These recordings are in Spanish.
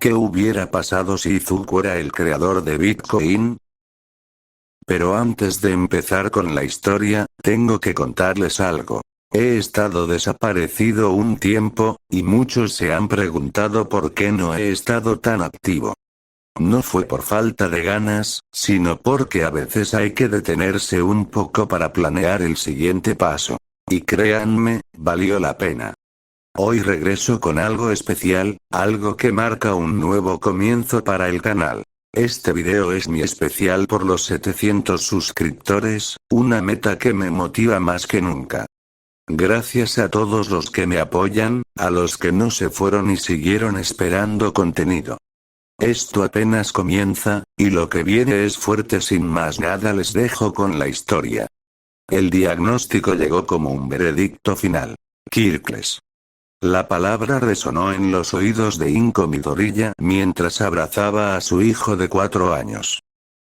¿Qué hubiera pasado si Izuku era el creador de Bitcoin? Pero antes de empezar con la historia, tengo que contarles algo. He estado desaparecido un tiempo, y muchos se han preguntado por qué no he estado tan activo. No fue por falta de ganas, sino porque a veces hay que detenerse un poco para planear el siguiente paso. Y créanme, valió la pena. Hoy regreso con algo especial, algo que marca un nuevo comienzo para el canal. Este video es mi especial por los 700 suscriptores, una meta que me motiva más que nunca. Gracias a todos los que me apoyan, a los que no se fueron y siguieron esperando contenido. Esto apenas comienza, y lo que viene es fuerte. Sin más nada les dejo con la historia. El diagnóstico llegó como un veredicto final. Kirkles. La palabra resonó en los oídos de Inko Midoriya mientras abrazaba a su hijo de 4 años.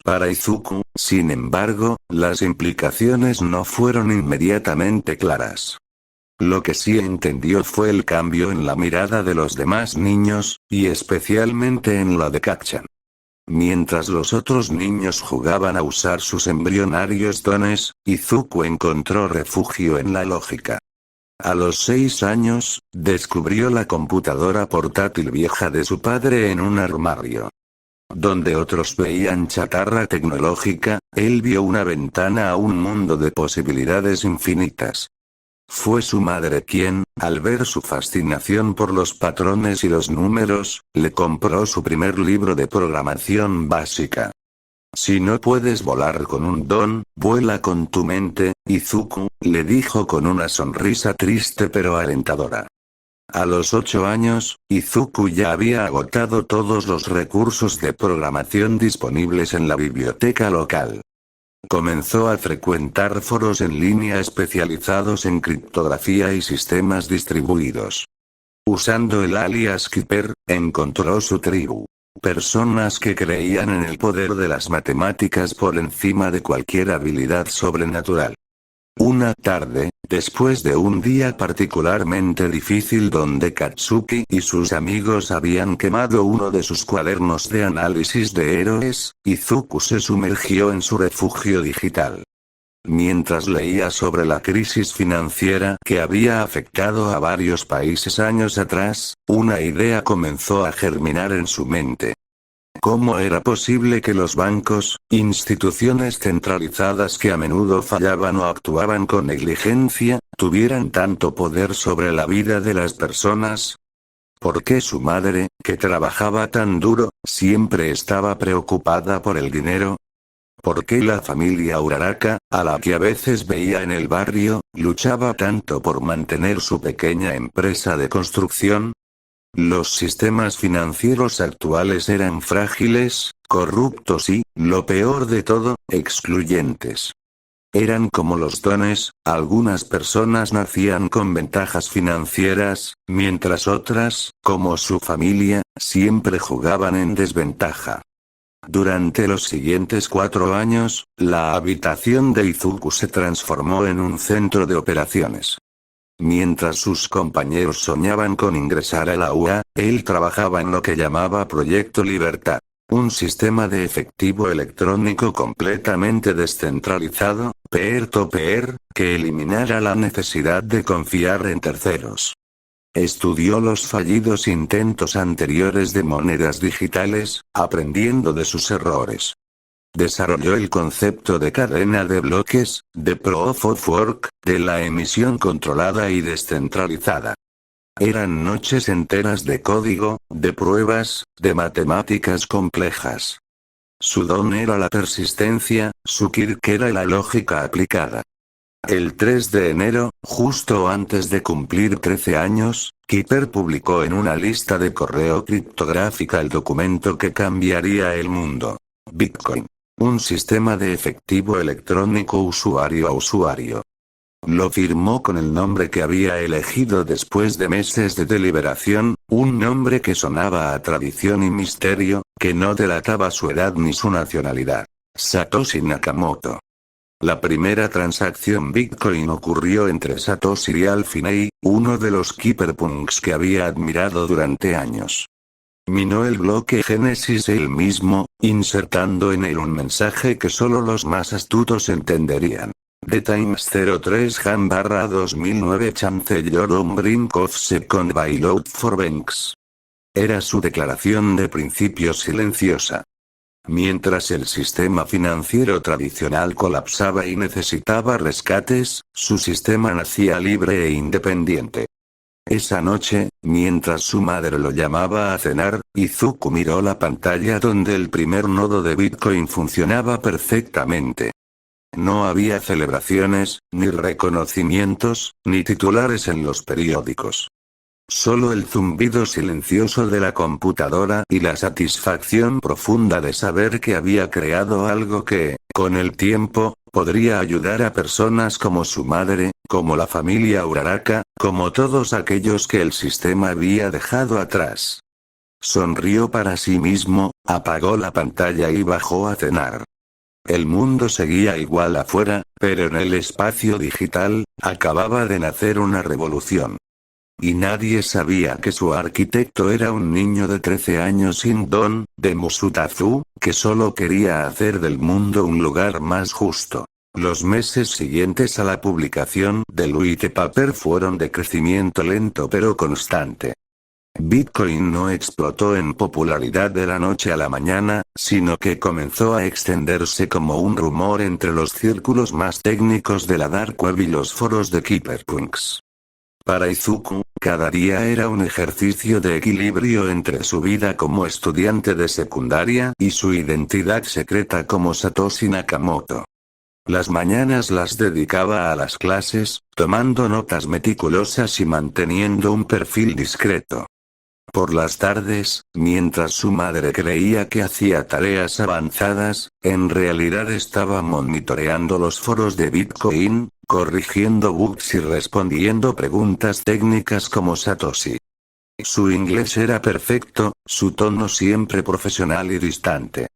Para Izuku, sin embargo, las implicaciones no fueron inmediatamente claras. Lo que sí entendió fue el cambio en la mirada de los demás niños, y especialmente en la de Kacchan. Mientras los otros niños jugaban a usar sus embrionarios dones, Izuku encontró refugio en la lógica. A los 6 años, descubrió la computadora portátil vieja de su padre en un armario. Donde otros veían chatarra tecnológica, él vio una ventana a un mundo de posibilidades infinitas. Fue su madre quien, al ver su fascinación por los patrones y los números, le compró su primer libro de programación básica. Si no puedes volar con un don, vuela con tu mente, Izuku, le dijo con una sonrisa triste pero alentadora. A los 8 años, Izuku ya había agotado todos los recursos de programación disponibles en la biblioteca local. Comenzó a frecuentar foros en línea especializados en criptografía y sistemas distribuidos. Usando el alias Keeper, encontró su tribu. Personas que creían en el poder de las matemáticas por encima de cualquier habilidad sobrenatural. Una tarde, después de un día particularmente difícil donde Katsuki y sus amigos habían quemado uno de sus cuadernos de análisis de héroes, Izuku se sumergió en su refugio digital. Mientras leía sobre la crisis financiera que había afectado a varios países años atrás, una idea comenzó a germinar en su mente. ¿Cómo era posible que los bancos, instituciones centralizadas que a menudo fallaban o actuaban con negligencia, tuvieran tanto poder sobre la vida de las personas? ¿Por qué su madre, que trabajaba tan duro, siempre estaba preocupada por el dinero? ¿Por qué la familia Uraraka, a la que a veces veía en el barrio, luchaba tanto por mantener su pequeña empresa de construcción? Los sistemas financieros actuales eran frágiles, corruptos y, lo peor de todo, excluyentes. Eran como los dones, algunas personas nacían con ventajas financieras, mientras otras, como su familia, siempre jugaban en desventaja. Durante los siguientes 4 años, la habitación de Izuku se transformó en un centro de operaciones. Mientras sus compañeros soñaban con ingresar a la UA, él trabajaba en lo que llamaba Proyecto Libertad, un sistema de efectivo electrónico completamente descentralizado, peer-to-peer, que eliminara la necesidad de confiar en terceros. Estudió los fallidos intentos anteriores de monedas digitales, aprendiendo de sus errores. Desarrolló el concepto de cadena de bloques, de Proof of Work, de la emisión controlada y descentralizada. Eran noches enteras de código, de pruebas, de matemáticas complejas. Su don era la persistencia, su quirk era la lógica aplicada. El 3 de enero, justo antes de cumplir 13 años, Keeper publicó en una lista de correo criptográfica el documento que cambiaría el mundo. Bitcoin. Un sistema de efectivo electrónico usuario a usuario. Lo firmó con el nombre que había elegido después de meses de deliberación, un nombre que sonaba a tradición y misterio, que no delataba su edad ni su nacionalidad. Satoshi Nakamoto. La primera transacción Bitcoin ocurrió entre Satoshi y Al Finney, uno de los cypherpunks que había admirado durante años. Minó el bloque Génesis él mismo, insertando en él un mensaje que solo los más astutos entenderían. The Times 03 Jan/2009 Chancellor on brink of second bailout for banks. Era su declaración de principios silenciosa. Mientras el sistema financiero tradicional colapsaba y necesitaba rescates, su sistema nacía libre e independiente. Esa noche, mientras su madre lo llamaba a cenar, Izuku miró la pantalla donde el primer nodo de Bitcoin funcionaba perfectamente. No había celebraciones, ni reconocimientos, ni titulares en los periódicos. Solo el zumbido silencioso de la computadora y la satisfacción profunda de saber que había creado algo que, con el tiempo, podría ayudar a personas como su madre, como la familia Uraraka, como todos aquellos que el sistema había dejado atrás. Sonrió para sí mismo, apagó la pantalla y bajó a cenar. El mundo seguía igual afuera, pero en el espacio digital, acababa de nacer una revolución. Y nadie sabía que su arquitecto era un niño de 13 años sin don, de Musutazu, que solo quería hacer del mundo un lugar más justo. Los meses siguientes a la publicación del white paper fueron de crecimiento lento pero constante. Bitcoin no explotó en popularidad de la noche a la mañana, sino que comenzó a extenderse como un rumor entre los círculos más técnicos de la Dark Web y los foros de Cypherpunks. Para Izuku, cada día era un ejercicio de equilibrio entre su vida como estudiante de secundaria y su identidad secreta como Satoshi Nakamoto. Las mañanas las dedicaba a las clases, tomando notas meticulosas y manteniendo un perfil discreto. Por las tardes, mientras su madre creía que hacía tareas avanzadas, en realidad estaba monitoreando los foros de Bitcoin, corrigiendo bugs y respondiendo preguntas técnicas como Satoshi. Su inglés era perfecto, su tono siempre profesional y distante.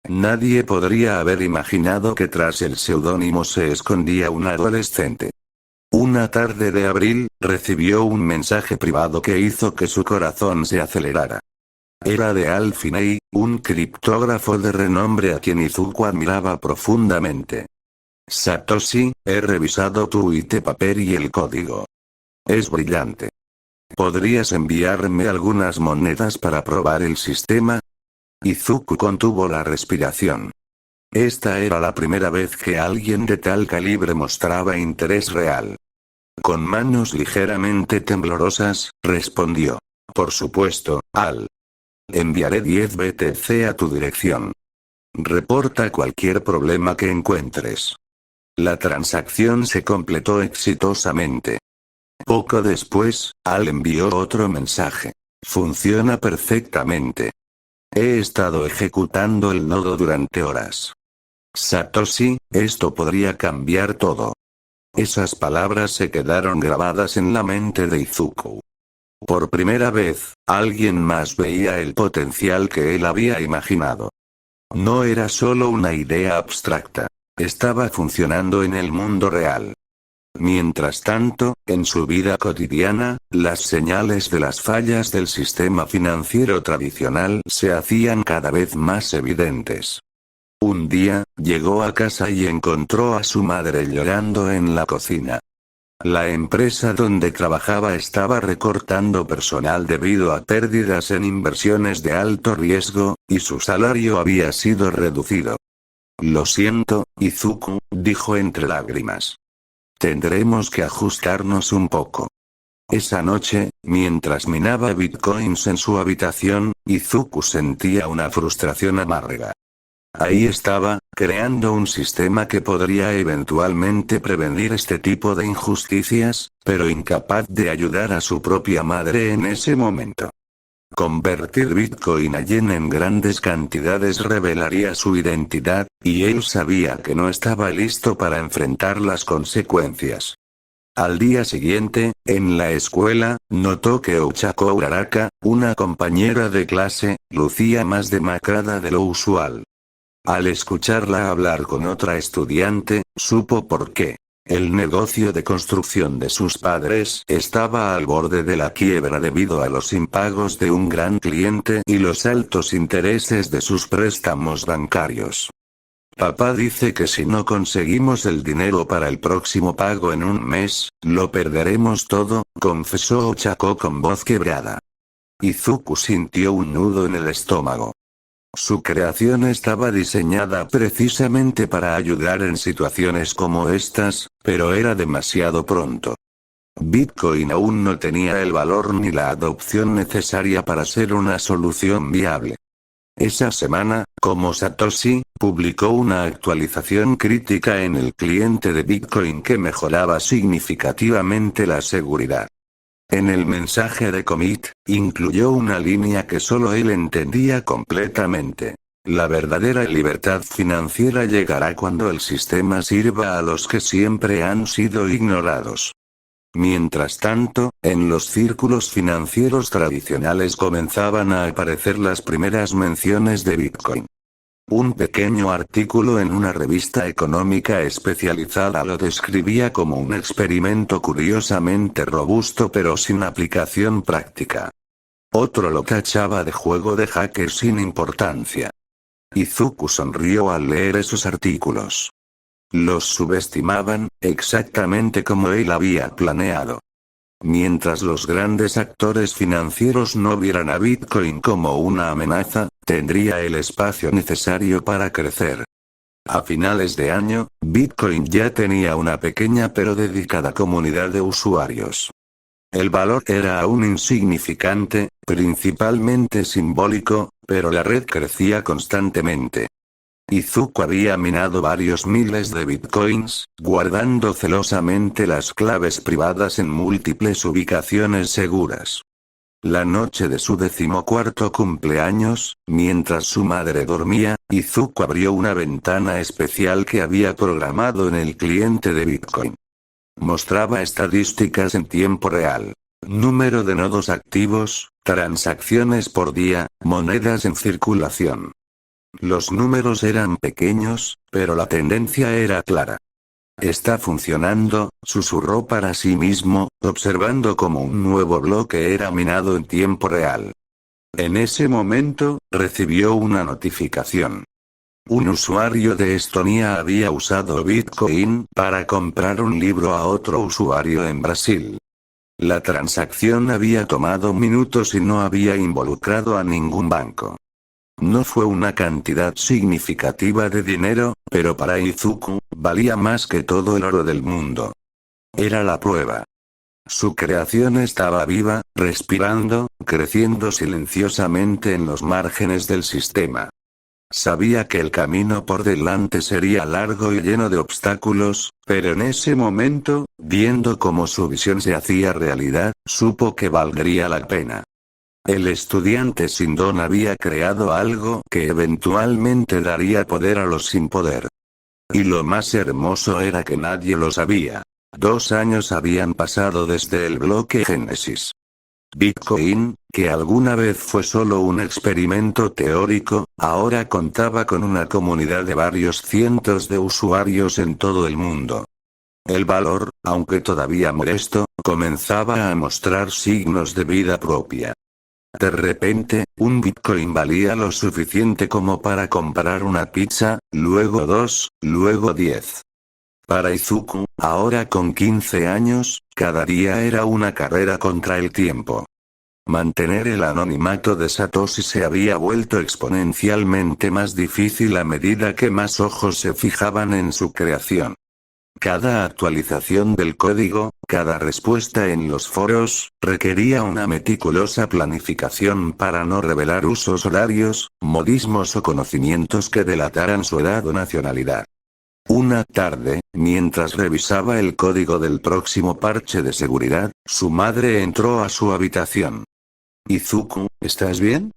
Nadie podría haber imaginado que tras el seudónimo se escondía un adolescente. Una tarde de abril, recibió un mensaje privado que hizo que su corazón se acelerara. Era de Al Finney, un criptógrafo de renombre a quien Izuku admiraba profundamente. Satoshi, he revisado tu white paper y el código. Es brillante. ¿Podrías enviarme algunas monedas para probar el sistema? Izuku contuvo la respiración. Esta era la primera vez que alguien de tal calibre mostraba interés real. Con manos ligeramente temblorosas, respondió. Por supuesto, Al. Enviaré 10 BTC a tu dirección. Reporta cualquier problema que encuentres. La transacción se completó exitosamente. Poco después, Al envió otro mensaje. Funciona perfectamente. He estado ejecutando el nodo durante horas. Satoshi, esto podría cambiar todo. Esas palabras se quedaron grabadas en la mente de Izuku. Por primera vez, alguien más veía el potencial que él había imaginado. No era solo una idea abstracta. Estaba funcionando en el mundo real. Mientras tanto, en su vida cotidiana, las señales de las fallas del sistema financiero tradicional se hacían cada vez más evidentes. Un día, llegó a casa y encontró a su madre llorando en la cocina. La empresa donde trabajaba estaba recortando personal debido a pérdidas en inversiones de alto riesgo, y su salario había sido reducido. Lo siento, Izuku, dijo entre lágrimas. Tendremos que ajustarnos un poco. Esa noche, mientras minaba bitcoins en su habitación, Izuku sentía una frustración amarga. Ahí estaba, creando un sistema que podría eventualmente prevenir este tipo de injusticias, pero incapaz de ayudar a su propia madre en ese momento. Convertir Bitcoin a yen en grandes cantidades revelaría su identidad, y él sabía que no estaba listo para enfrentar las consecuencias. Al día siguiente, en la escuela, notó que Ochako Uraraka, una compañera de clase, lucía más demacrada de lo usual. Al escucharla hablar con otra estudiante, supo por qué. El negocio de construcción de sus padres estaba al borde de la quiebra debido a los impagos de un gran cliente y los altos intereses de sus préstamos bancarios. Papá dice que si no conseguimos el dinero para el próximo pago en un mes, lo perderemos todo, confesó Ochako con voz quebrada. Izuku sintió un nudo en el estómago. Su creación estaba diseñada precisamente para ayudar en situaciones como estas, pero era demasiado pronto. Bitcoin aún no tenía el valor ni la adopción necesaria para ser una solución viable. Esa semana, como Satoshi, publicó una actualización crítica en el cliente de Bitcoin que mejoraba significativamente la seguridad. En el mensaje de commit, incluyó una línea que solo él entendía completamente. La verdadera libertad financiera llegará cuando el sistema sirva a los que siempre han sido ignorados. Mientras tanto, en los círculos financieros tradicionales comenzaban a aparecer las primeras menciones de Bitcoin. Un pequeño artículo en una revista económica especializada lo describía como un experimento curiosamente robusto pero sin aplicación práctica. Otro lo tachaba de juego de hacker sin importancia. Izuku sonrió al leer esos artículos. Los subestimaban, exactamente como él había planeado. Mientras los grandes actores financieros no vieran a Bitcoin como una amenaza, tendría el espacio necesario para crecer. A finales de año, Bitcoin ya tenía una pequeña pero dedicada comunidad de usuarios. El valor era aún insignificante, principalmente simbólico, pero la red crecía constantemente. Izuku había minado varios miles de bitcoins, guardando celosamente las claves privadas en múltiples ubicaciones seguras. La noche de su 14º cumpleaños, mientras su madre dormía, Izuku abrió una ventana especial que había programado en el cliente de Bitcoin. Mostraba estadísticas en tiempo real. Número de nodos activos, transacciones por día, monedas en circulación. Los números eran pequeños, pero la tendencia era clara. Está funcionando, susurró para sí mismo, observando cómo un nuevo bloque era minado en tiempo real. En ese momento, recibió una notificación. Un usuario de Estonia había usado Bitcoin para comprar un libro a otro usuario en Brasil. La transacción había tomado minutos y no había involucrado a ningún banco. No fue una cantidad significativa de dinero, pero para Izuku, valía más que todo el oro del mundo. Era la prueba. Su creación estaba viva, respirando, creciendo silenciosamente en los márgenes del sistema. Sabía que el camino por delante sería largo y lleno de obstáculos, pero en ese momento, viendo cómo su visión se hacía realidad, supo que valdría la pena. El estudiante sin don había creado algo que eventualmente daría poder a los sin poder. Y lo más hermoso era que nadie lo sabía. 2 años habían pasado desde el bloque Génesis. Bitcoin, que alguna vez fue solo un experimento teórico, ahora contaba con una comunidad de varios cientos de usuarios en todo el mundo. El valor, aunque todavía modesto, comenzaba a mostrar signos de vida propia. De repente, un Bitcoin valía lo suficiente como para comprar una pizza, luego 2, luego 10. Para Izuku, ahora con 15 años, cada día era una carrera contra el tiempo. Mantener el anonimato de Satoshi se había vuelto exponencialmente más difícil a medida que más ojos se fijaban en su creación. Cada actualización del código, cada respuesta en los foros, requería una meticulosa planificación para no revelar usos horarios, modismos o conocimientos que delataran su edad o nacionalidad. Una tarde, mientras revisaba el código del próximo parche de seguridad, su madre entró a su habitación. Izuku, ¿estás bien?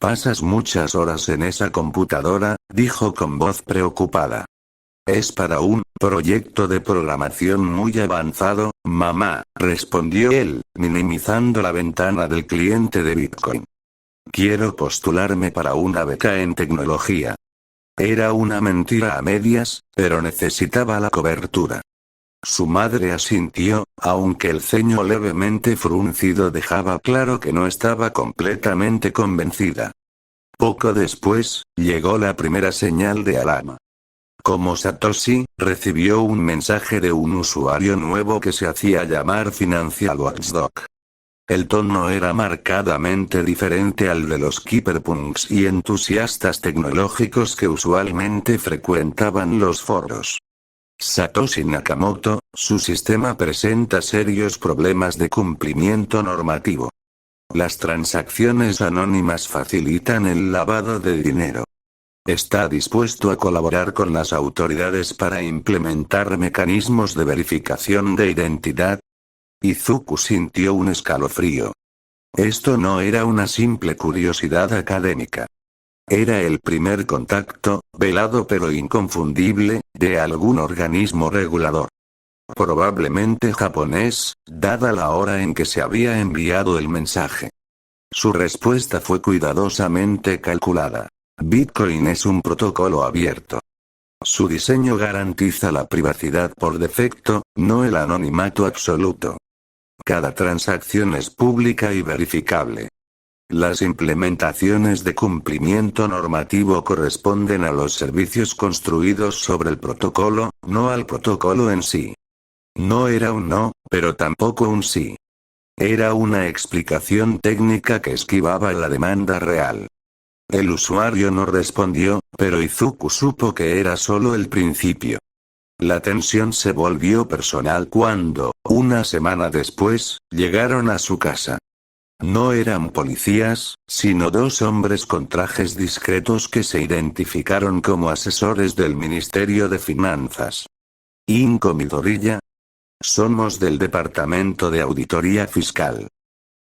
Pasas muchas horas en esa computadora, dijo con voz preocupada. Es para un proyecto de programación muy avanzado, mamá, respondió él, minimizando la ventana del cliente de Bitcoin. Quiero postularme para una beca en tecnología. Era una mentira a medias, pero necesitaba la cobertura. Su madre asintió, aunque el ceño levemente fruncido dejaba claro que no estaba completamente convencida. Poco después, llegó la primera señal de alarma. Como Satoshi, recibió un mensaje de un usuario nuevo que se hacía llamar Financial Watchdog. El tono era marcadamente diferente al de los cyberpunks y entusiastas tecnológicos que usualmente frecuentaban los foros. Satoshi Nakamoto, su sistema presenta serios problemas de cumplimiento normativo. Las transacciones anónimas facilitan el lavado de dinero. Está dispuesto a colaborar con las autoridades para implementar mecanismos de verificación de identidad. Izuku sintió un escalofrío. Esto no era una simple curiosidad académica. Era el primer contacto, velado pero inconfundible, de algún organismo regulador. Probablemente japonés, dada la hora en que se había enviado el mensaje. Su respuesta fue cuidadosamente calculada. Bitcoin es un protocolo abierto. Su diseño garantiza la privacidad por defecto, no el anonimato absoluto. Cada transacción es pública y verificable. Las implementaciones de cumplimiento normativo corresponden a los servicios construidos sobre el protocolo, no al protocolo en sí. No era un no, pero tampoco un sí. Era una explicación técnica que esquivaba la demanda real. El usuario no respondió, pero Izuku supo que era solo el principio. La tensión se volvió personal cuando, una semana después, llegaron a su casa. No eran policías, sino dos hombres con trajes discretos que se identificaron como asesores del Ministerio de Finanzas. Inko Midoriya. Somos del Departamento de Auditoría Fiscal.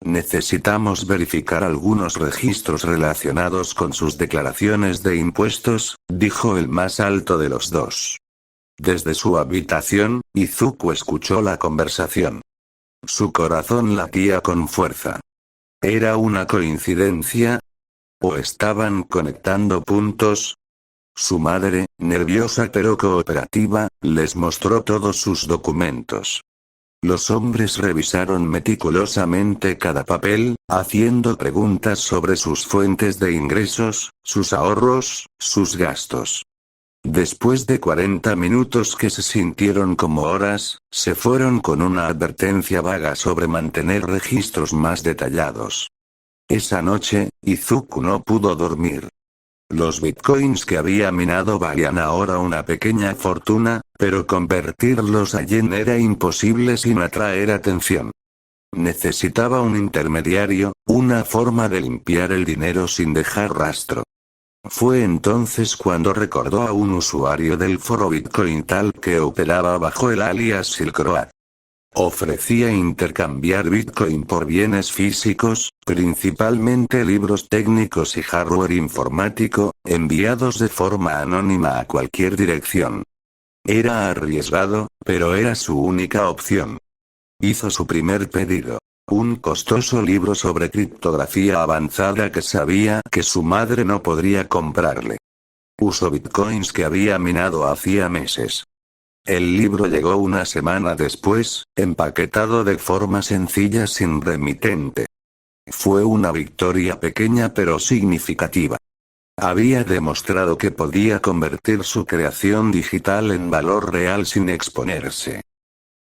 Necesitamos verificar algunos registros relacionados con sus declaraciones de impuestos, dijo el más alto de los dos. Desde su habitación, Izuku escuchó la conversación. Su corazón latía con fuerza. ¿Era una coincidencia? ¿O estaban conectando puntos? Su madre, nerviosa pero cooperativa, les mostró todos sus documentos. Los hombres revisaron meticulosamente cada papel, haciendo preguntas sobre sus fuentes de ingresos, sus ahorros, sus gastos. Después de 40 minutos que se sintieron como horas, se fueron con una advertencia vaga sobre mantener registros más detallados. Esa noche, Izuku no pudo dormir. Los bitcoins que había minado valían ahora una pequeña fortuna, pero convertirlos a yen era imposible sin atraer atención. Necesitaba un intermediario, una forma de limpiar el dinero sin dejar rastro. Fue entonces cuando recordó a un usuario del foro Bitcoin Talk que operaba bajo el alias Silk Road. Ofrecía intercambiar Bitcoin por bienes físicos, principalmente libros técnicos y hardware informático, enviados de forma anónima a cualquier dirección. Era arriesgado, pero era su única opción. Hizo su primer pedido. Un costoso libro sobre criptografía avanzada que sabía que su madre no podría comprarle. Usó bitcoins que había minado hacía meses. El libro llegó una semana después, empaquetado de forma sencilla sin remitente. Fue una victoria pequeña pero significativa. Había demostrado que podía convertir su creación digital en valor real sin exponerse.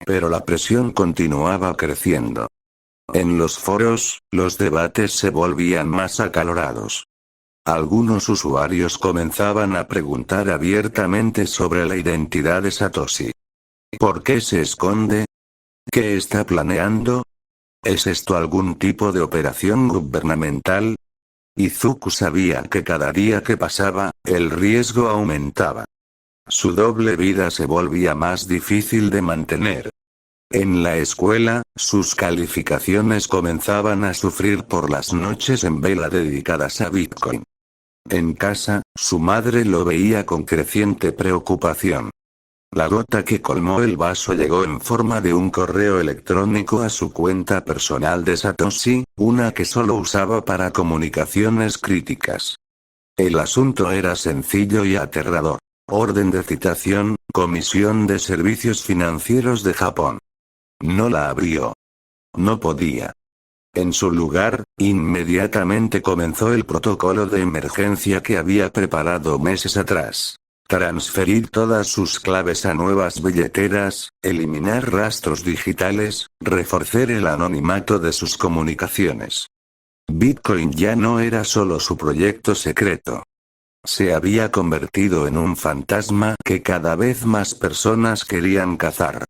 Pero la presión continuaba creciendo. En los foros, los debates se volvían más acalorados. Algunos usuarios comenzaban a preguntar abiertamente sobre la identidad de Satoshi. ¿Por qué se esconde? ¿Qué está planeando? ¿Es esto algún tipo de operación gubernamental? Izuku sabía que cada día que pasaba, el riesgo aumentaba. Su doble vida se volvía más difícil de mantener. En la escuela, sus calificaciones comenzaban a sufrir por las noches en vela dedicadas a Bitcoin. En casa, su madre lo veía con creciente preocupación. La gota que colmó el vaso llegó en forma de un correo electrónico a su cuenta personal de Satoshi, una que solo usaba para comunicaciones críticas. El asunto era sencillo y aterrador. Orden de citación, Comisión de Servicios Financieros de Japón. No la abrió. No podía. En su lugar, inmediatamente comenzó el protocolo de emergencia que había preparado meses atrás. Transferir todas sus claves a nuevas billeteras, eliminar rastros digitales, reforzar el anonimato de sus comunicaciones. Bitcoin ya no era solo su proyecto secreto. Se había convertido en un fantasma que cada vez más personas querían cazar.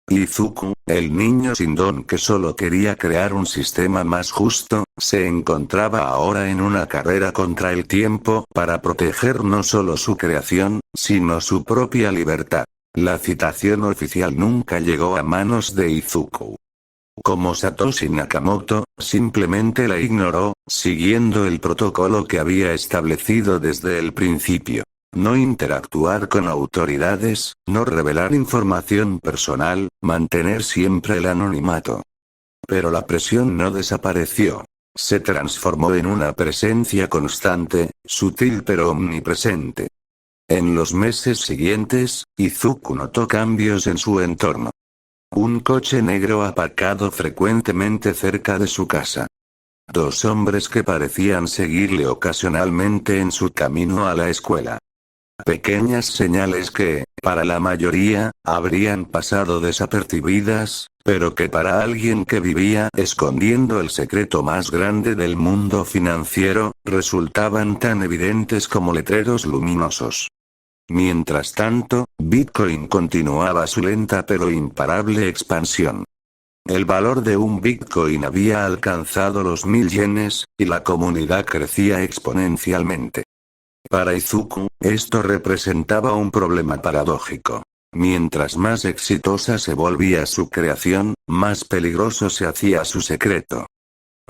Izuku, el niño sin don que solo quería crear un sistema más justo, se encontraba ahora en una carrera contra el tiempo para proteger no solo su creación, sino su propia libertad. La citación oficial nunca llegó a manos de Izuku. Como Satoshi Nakamoto, simplemente la ignoró, siguiendo el protocolo que había establecido desde el principio. No interactuar con autoridades, no revelar información personal, mantener siempre el anonimato. Pero la presión no desapareció. Se transformó en una presencia constante, sutil pero omnipresente. En los meses siguientes, Izuku notó cambios en su entorno. Un coche negro aparcado frecuentemente cerca de su casa. Dos hombres que parecían seguirle ocasionalmente en su camino a la escuela. Pequeñas señales que, para la mayoría, habrían pasado desapercibidas, pero que para alguien que vivía escondiendo el secreto más grande del mundo financiero, resultaban tan evidentes como letreros luminosos. Mientras tanto, Bitcoin continuaba su lenta pero imparable expansión. El valor de un Bitcoin había alcanzado los 1000 yenes, y la comunidad crecía exponencialmente. Para Izuku, esto representaba un problema paradójico. Mientras más exitosa se volvía su creación, más peligroso se hacía su secreto.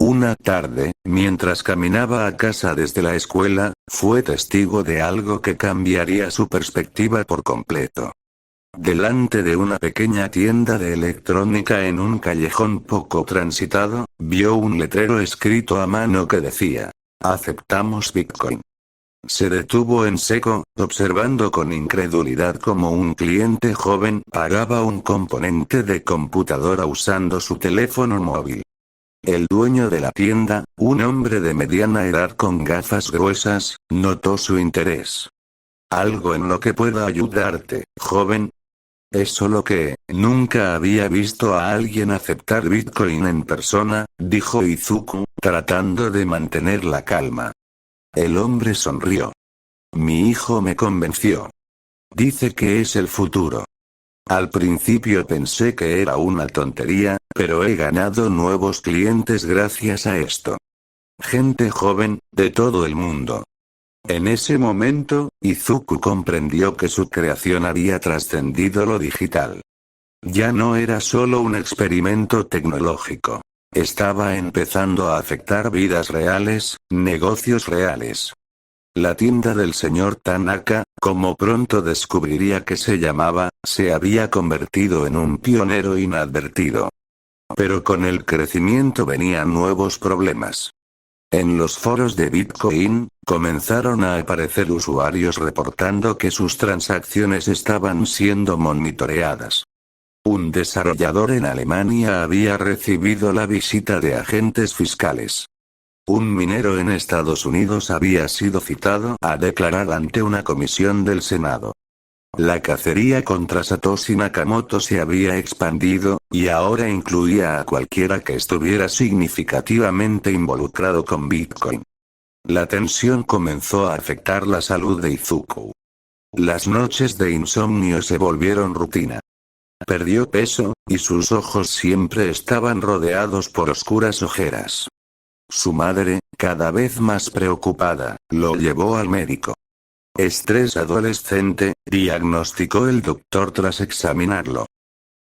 Una tarde, mientras caminaba a casa desde la escuela, fue testigo de algo que cambiaría su perspectiva por completo. Delante de una pequeña tienda de electrónica en un callejón poco transitado, vio un letrero escrito a mano que decía: "Aceptamos Bitcoin". Se detuvo en seco, observando con incredulidad cómo un cliente joven pagaba un componente de computadora usando su teléfono móvil. El dueño de la tienda, un hombre de mediana edad con gafas gruesas, notó su interés. ¿Algo en lo que pueda ayudarte, joven? Es solo que, nunca había visto a alguien aceptar Bitcoin en persona, dijo Izuku, tratando de mantener la calma. El hombre sonrió. Mi hijo me convenció. Dice que es el futuro. Al principio pensé que era una tontería, pero he ganado nuevos clientes gracias a esto. Gente joven, de todo el mundo. En ese momento, Izuku comprendió que su creación había trascendido lo digital. Ya no era solo un experimento tecnológico. Estaba empezando a afectar vidas reales, negocios reales. La tienda del señor Tanaka, como pronto descubriría que se llamaba, se había convertido en un pionero inadvertido. Pero con el crecimiento venían nuevos problemas. En los foros de Bitcoin, comenzaron a aparecer usuarios reportando que sus transacciones estaban siendo monitoreadas. Un desarrollador en Alemania había recibido la visita de agentes fiscales. Un minero en Estados Unidos había sido citado a declarar ante una comisión del Senado. La cacería contra Satoshi Nakamoto se había expandido, y ahora incluía a cualquiera que estuviera significativamente involucrado con Bitcoin. La tensión comenzó a afectar la salud de Izuku. Las noches de insomnio se volvieron rutina. Perdió peso, y sus ojos siempre estaban rodeados por oscuras ojeras. Su madre, cada vez más preocupada, lo llevó al médico. Estrés adolescente, diagnosticó el doctor tras examinarlo.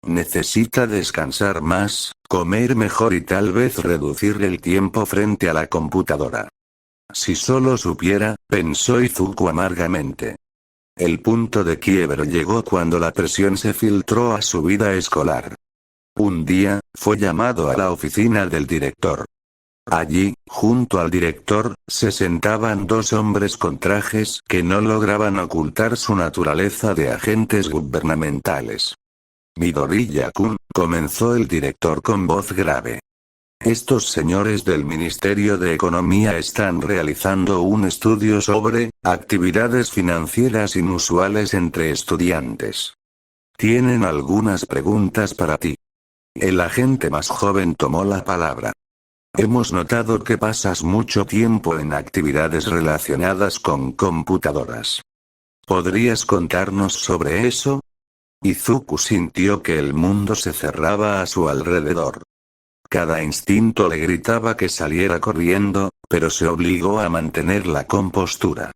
Necesita descansar más, comer mejor y tal vez reducir el tiempo frente a la computadora. Si solo supiera, pensó Izuku amargamente. El punto de quiebre llegó cuando la presión se filtró a su vida escolar. Un día, fue llamado a la oficina del director. Allí, junto al director, se sentaban dos hombres con trajes que no lograban ocultar su naturaleza de agentes gubernamentales. Midoriya-kun, comenzó el director con voz grave. Estos señores del Ministerio de Economía están realizando un estudio sobre actividades financieras inusuales entre estudiantes. Tienen algunas preguntas para ti. El agente más joven tomó la palabra. Hemos notado que pasas mucho tiempo en actividades relacionadas con computadoras. ¿Podrías contarnos sobre eso? Izuku sintió que el mundo se cerraba a su alrededor. Cada instinto le gritaba que saliera corriendo, pero se obligó a mantener la compostura.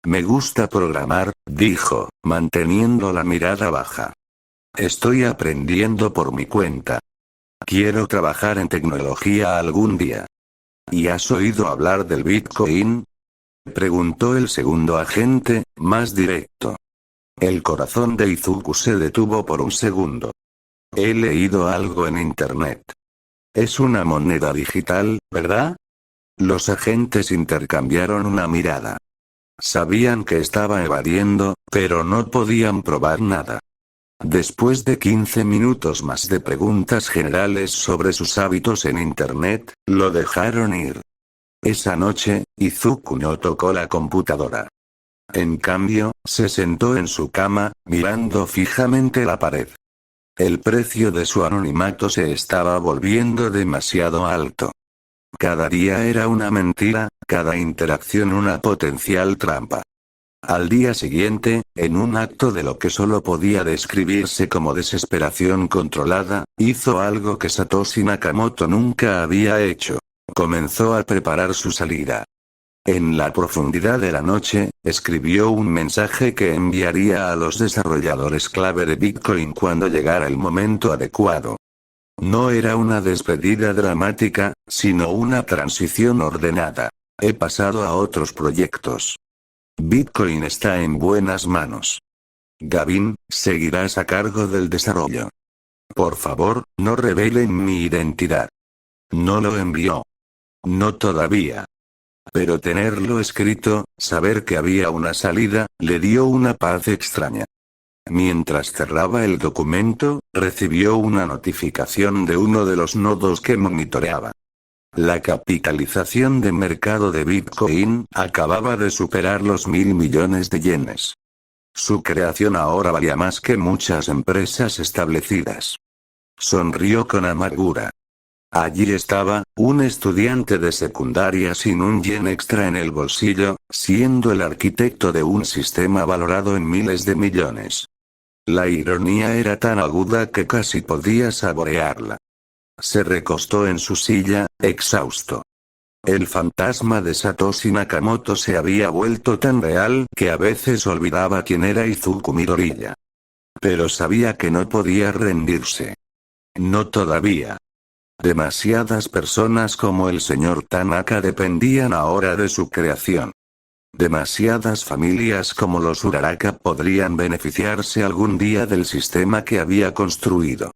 Me gusta programar, dijo, manteniendo la mirada baja. Estoy aprendiendo por mi cuenta. Quiero trabajar en tecnología algún día. ¿Y has oído hablar del Bitcoin? Preguntó el segundo agente, más directo. El corazón de Izuku se detuvo por un segundo. He leído algo en internet. Es una moneda digital, ¿verdad? Los agentes intercambiaron una mirada. Sabían que estaba evadiendo, pero no podían probar nada. Después de 15 minutos más de preguntas generales sobre sus hábitos en internet, lo dejaron ir. Esa noche, Izuku no tocó la computadora. En cambio, se sentó en su cama, mirando fijamente la pared. El precio de su anonimato se estaba volviendo demasiado alto. Cada día era una mentira, cada interacción una potencial trampa. Al día siguiente, en un acto de lo que solo podía describirse como desesperación controlada, hizo algo que Satoshi Nakamoto nunca había hecho. Comenzó a preparar su salida. En la profundidad de la noche, escribió un mensaje que enviaría a los desarrolladores clave de Bitcoin cuando llegara el momento adecuado. No era una despedida dramática, sino una transición ordenada. He pasado a otros proyectos. Bitcoin está en buenas manos. Gavin, seguirás a cargo del desarrollo. Por favor, no revelen mi identidad. No lo envió. No todavía. Pero tenerlo escrito, saber que había una salida, le dio una paz extraña. Mientras cerraba el documento, recibió una notificación de uno de los nodos que monitoreaba. La capitalización de mercado de Bitcoin acababa de superar los 1.000 millones de yenes. Su creación ahora valía más que muchas empresas establecidas. Sonrió con amargura. Allí estaba, un estudiante de secundaria sin un yen extra en el bolsillo, siendo el arquitecto de un sistema valorado en miles de millones. La ironía era tan aguda que casi podía saborearla. Se recostó en su silla, exhausto. El fantasma de Satoshi Nakamoto se había vuelto tan real que a veces olvidaba quién era Izuku Midoriya. Pero sabía que no podía rendirse. No todavía. Demasiadas personas como el señor Tanaka dependían ahora de su creación. Demasiadas familias como los Uraraka podrían beneficiarse algún día del sistema que había construido.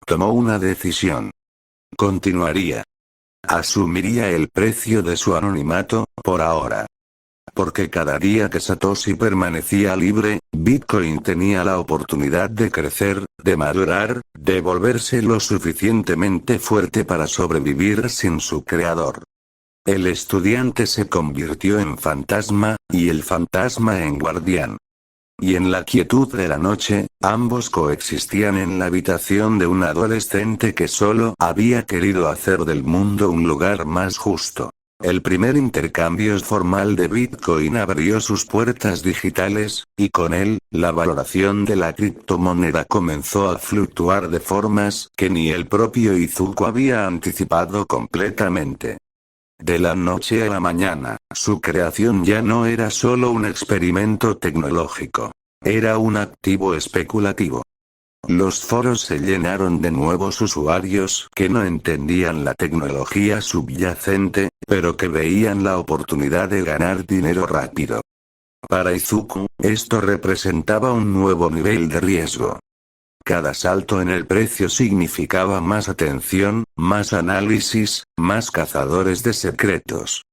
Tomó una decisión. Continuaría. Asumiría el precio de su anonimato, por ahora. Porque cada día que Satoshi permanecía libre, Bitcoin tenía la oportunidad de crecer, de madurar, de volverse lo suficientemente fuerte para sobrevivir sin su creador. El estudiante se convirtió en fantasma, y el fantasma en guardián. Y en la quietud de la noche, ambos coexistían en la habitación de un adolescente que solo había querido hacer del mundo un lugar más justo. El primer intercambio formal de Bitcoin abrió sus puertas digitales, y con él, la valoración de la criptomoneda comenzó a fluctuar de formas que ni el propio Izuku había anticipado completamente. De la noche a la mañana, su creación ya no era solo un experimento tecnológico. Era un activo especulativo. Los foros se llenaron de nuevos usuarios que no entendían la tecnología subyacente, pero que veían la oportunidad de ganar dinero rápido. Para Izuku, esto representaba un nuevo nivel de riesgo. Cada salto en el precio significaba más atención, más análisis, más cazadores de secretos.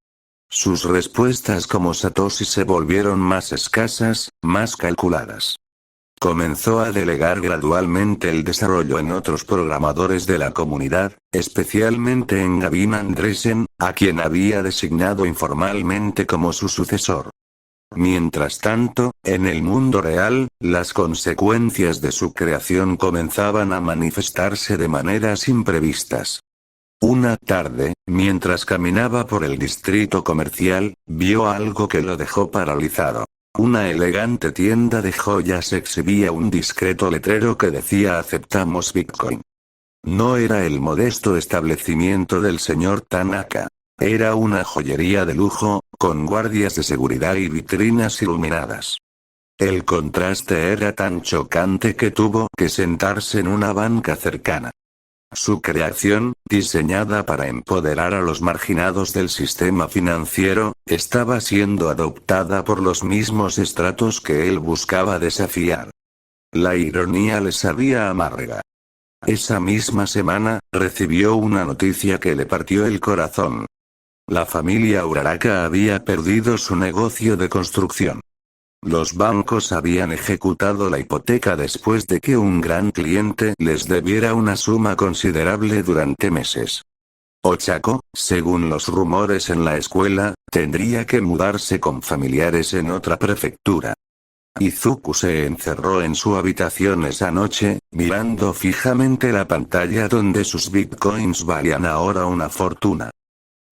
Sus respuestas como Satoshi se volvieron más escasas, más calculadas. Comenzó a delegar gradualmente el desarrollo en otros programadores de la comunidad, especialmente en Gavin Andresen, a quien había designado informalmente como su sucesor. Mientras tanto, en el mundo real, las consecuencias de su creación comenzaban a manifestarse de maneras imprevistas. Una tarde, mientras caminaba por el distrito comercial, vio algo que lo dejó paralizado. Una elegante tienda de joyas exhibía un discreto letrero que decía "Aceptamos Bitcoin". No era el modesto establecimiento del señor Tanaka. Era una joyería de lujo, con guardias de seguridad y vitrinas iluminadas. El contraste era tan chocante que tuvo que sentarse en una banca cercana. Su creación, diseñada para empoderar a los marginados del sistema financiero, estaba siendo adoptada por los mismos estratos que él buscaba desafiar. La ironía le sabía amarga. Esa misma semana, recibió una noticia que le partió el corazón. La familia Uraraka había perdido su negocio de construcción. Los bancos habían ejecutado la hipoteca después de que un gran cliente les debiera una suma considerable durante meses. Ochako, según los rumores en la escuela, tendría que mudarse con familiares en otra prefectura. Izuku se encerró en su habitación esa noche, mirando fijamente la pantalla donde sus bitcoins valían ahora una fortuna.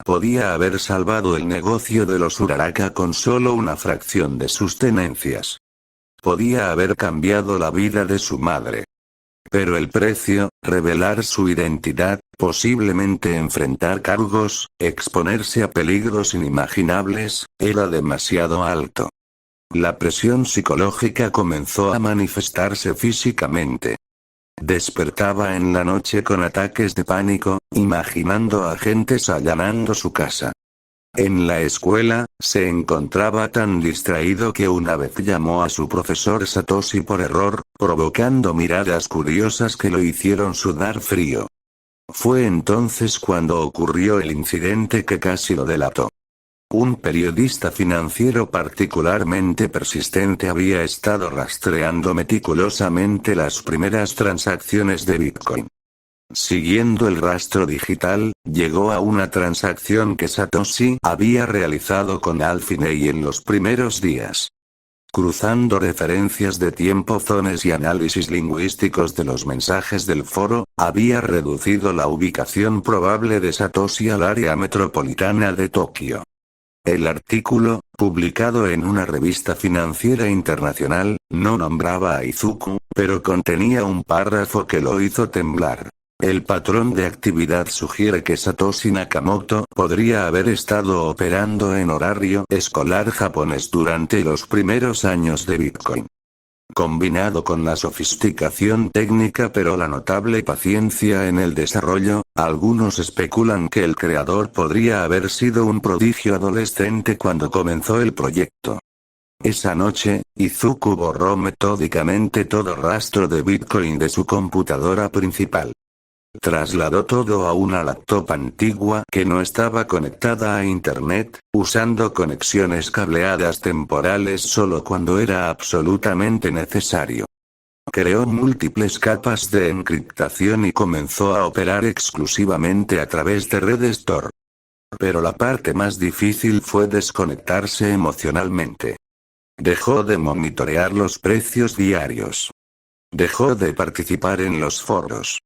Podía haber salvado el negocio de los Uraraka con solo una fracción de sus tenencias. Podía haber cambiado la vida de su madre. Pero el precio, revelar su identidad, posiblemente enfrentar cargos, exponerse a peligros inimaginables, era demasiado alto. La presión psicológica comenzó a manifestarse físicamente. Despertaba en la noche con ataques de pánico, imaginando a agentes allanando su casa. En la escuela, se encontraba tan distraído que una vez llamó a su profesor Satoshi por error, provocando miradas curiosas que lo hicieron sudar frío. Fue entonces cuando ocurrió el incidente que casi lo delató. Un periodista financiero particularmente persistente había estado rastreando meticulosamente las primeras transacciones de Bitcoin. Siguiendo el rastro digital, llegó a una transacción que Satoshi había realizado con Alfinei en los primeros días. Cruzando referencias de tiempo zones y análisis lingüísticos de los mensajes del foro, había reducido la ubicación probable de Satoshi al área metropolitana de Tokio. El artículo, publicado en una revista financiera internacional, no nombraba a Izuku, pero contenía un párrafo que lo hizo temblar. El patrón de actividad sugiere que Satoshi Nakamoto podría haber estado operando en horario escolar japonés durante los primeros años de Bitcoin. Combinado con la sofisticación técnica pero la notable paciencia en el desarrollo, algunos especulan que el creador podría haber sido un prodigio adolescente cuando comenzó el proyecto. Esa noche, Izuku borró metódicamente todo rastro de Bitcoin de su computadora principal. Trasladó todo a una laptop antigua que no estaba conectada a Internet, usando conexiones cableadas temporales solo cuando era absolutamente necesario. Creó múltiples capas de encriptación y comenzó a operar exclusivamente a través de redes Tor. Pero la parte más difícil fue desconectarse emocionalmente. Dejó de monitorear los precios diarios. Dejó de participar en los foros.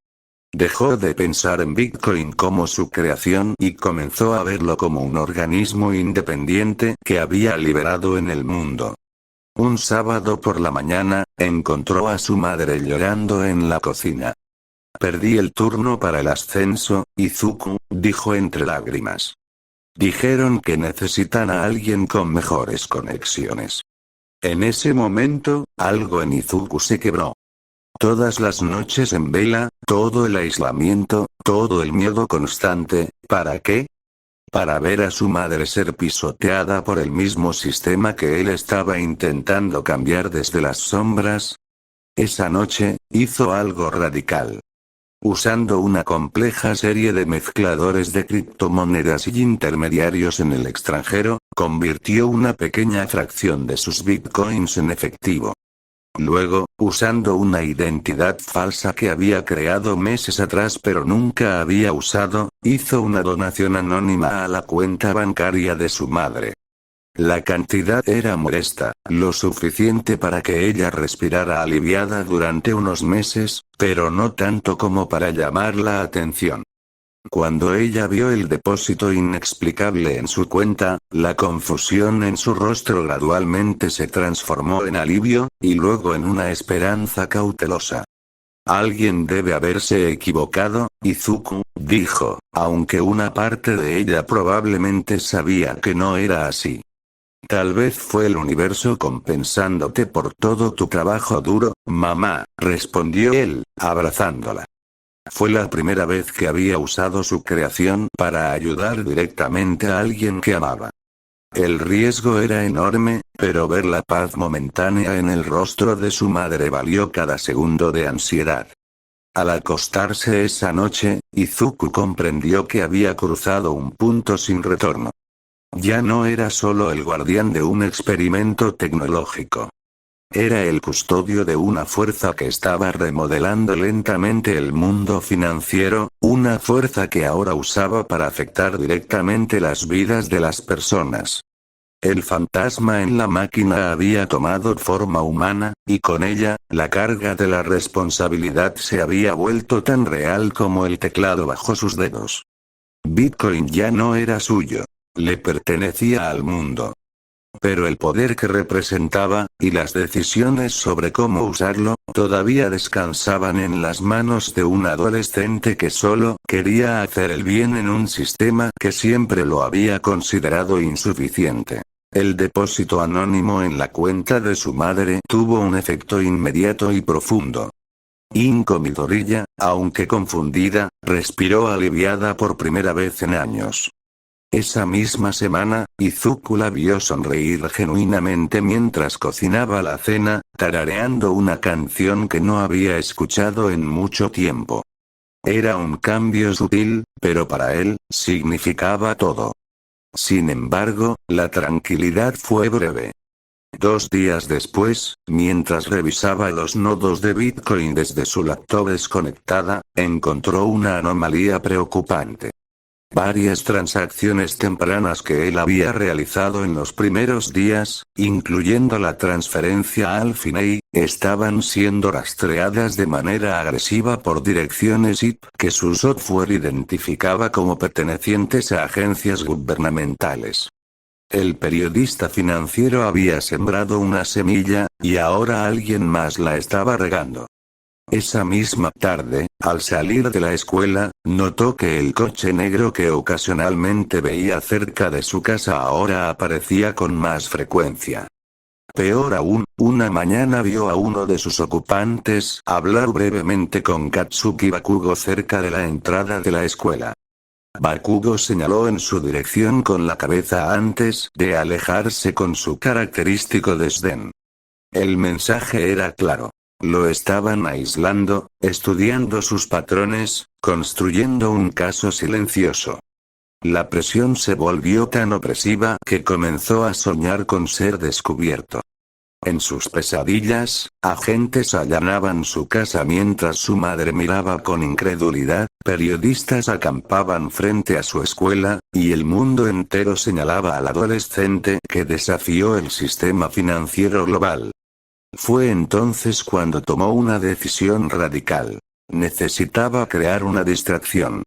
Dejó de pensar en Bitcoin como su creación y comenzó a verlo como un organismo independiente que había liberado en el mundo. Un sábado por la mañana, encontró a su madre llorando en la cocina. Perdí el turno para el ascenso, Izuku, dijo entre lágrimas. Dijeron que necesitan a alguien con mejores conexiones. En ese momento, algo en Izuku se quebró. Todas las noches en vela, todo el aislamiento, todo el miedo constante, ¿para qué? Para ver a su madre ser pisoteada por el mismo sistema que él estaba intentando cambiar desde las sombras. Esa noche, hizo algo radical. Usando una compleja serie de mezcladores de criptomonedas y intermediarios en el extranjero, convirtió una pequeña fracción de sus bitcoins en efectivo. Luego, usando una identidad falsa que había creado meses atrás pero nunca había usado, hizo una donación anónima a la cuenta bancaria de su madre. La cantidad era modesta, lo suficiente para que ella respirara aliviada durante unos meses, pero no tanto como para llamar la atención. Cuando ella vio el depósito inexplicable en su cuenta, la confusión en su rostro gradualmente se transformó en alivio, y luego en una esperanza cautelosa. Alguien debe haberse equivocado, Izuku, dijo, aunque una parte de ella probablemente sabía que no era así. Tal vez fue el universo compensándote por todo tu trabajo duro, mamá, respondió él, abrazándola. Fue la primera vez que había usado su creación para ayudar directamente a alguien que amaba. El riesgo era enorme, pero ver la paz momentánea en el rostro de su madre valió cada segundo de ansiedad. Al acostarse esa noche, Izuku comprendió que había cruzado un punto sin retorno. Ya no era solo el guardián de un experimento tecnológico. Era el custodio de una fuerza que estaba remodelando lentamente el mundo financiero, una fuerza que ahora usaba para afectar directamente las vidas de las personas. El fantasma en la máquina había tomado forma humana, y con ella, la carga de la responsabilidad se había vuelto tan real como el teclado bajo sus dedos. Bitcoin ya no era suyo. Le pertenecía al mundo. Pero el poder que representaba, y las decisiones sobre cómo usarlo, todavía descansaban en las manos de un adolescente que solo quería hacer el bien en un sistema que siempre lo había considerado insuficiente. El depósito anónimo en la cuenta de su madre tuvo un efecto inmediato y profundo. Inko Midoriya, aunque confundida, respiró aliviada por primera vez en años. Esa misma semana, Izuku la vio sonreír genuinamente mientras cocinaba la cena, tarareando una canción que no había escuchado en mucho tiempo. Era un cambio sutil, pero para él, significaba todo. Sin embargo, la tranquilidad fue breve. 2 días después, mientras revisaba los nodos de Bitcoin desde su laptop desconectada, encontró una anomalía preocupante. Varias transacciones tempranas que él había realizado en los primeros días, incluyendo la transferencia al Finney, estaban siendo rastreadas de manera agresiva por direcciones IP que su software identificaba como pertenecientes a agencias gubernamentales. El periodista financiero había sembrado una semilla, y ahora alguien más la estaba regando. Esa misma tarde, al salir de la escuela, notó que el coche negro que ocasionalmente veía cerca de su casa ahora aparecía con más frecuencia. Peor aún, una mañana vio a uno de sus ocupantes hablar brevemente con Katsuki Bakugo cerca de la entrada de la escuela. Bakugo señaló en su dirección con la cabeza antes de alejarse con su característico desdén. El mensaje era claro. Lo estaban aislando, estudiando sus patrones, construyendo un caso silencioso. La presión se volvió tan opresiva que comenzó a soñar con ser descubierto. En sus pesadillas, agentes allanaban su casa mientras su madre miraba con incredulidad, periodistas acampaban frente a su escuela, y el mundo entero señalaba al adolescente que desafió el sistema financiero global. Fue entonces cuando tomó una decisión radical. Necesitaba crear una distracción.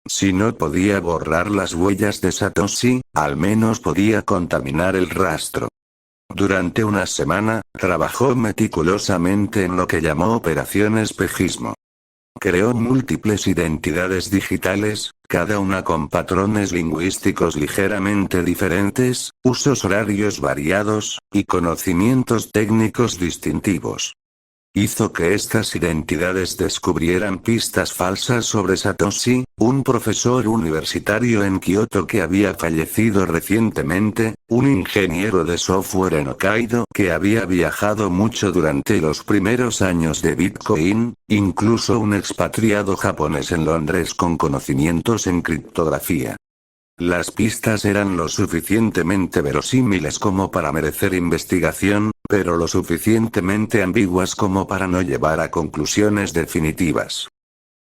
Si no podía borrar las huellas de Satoshi, al menos podía contaminar el rastro. Durante una semana, trabajó meticulosamente en lo que llamó Operación Espejismo. Creó múltiples identidades digitales, cada una con patrones lingüísticos ligeramente diferentes, usos horarios variados, y conocimientos técnicos distintivos. hizo que estas identidades descubrieran pistas falsas sobre Satoshi, un profesor universitario en Kioto que había fallecido recientemente, un ingeniero de software en Hokkaido que había viajado mucho durante los primeros años de Bitcoin, incluso un expatriado japonés en Londres con conocimientos en criptografía. Las pistas eran lo suficientemente verosímiles como para merecer investigación, pero lo suficientemente ambiguas como para no llevar a conclusiones definitivas.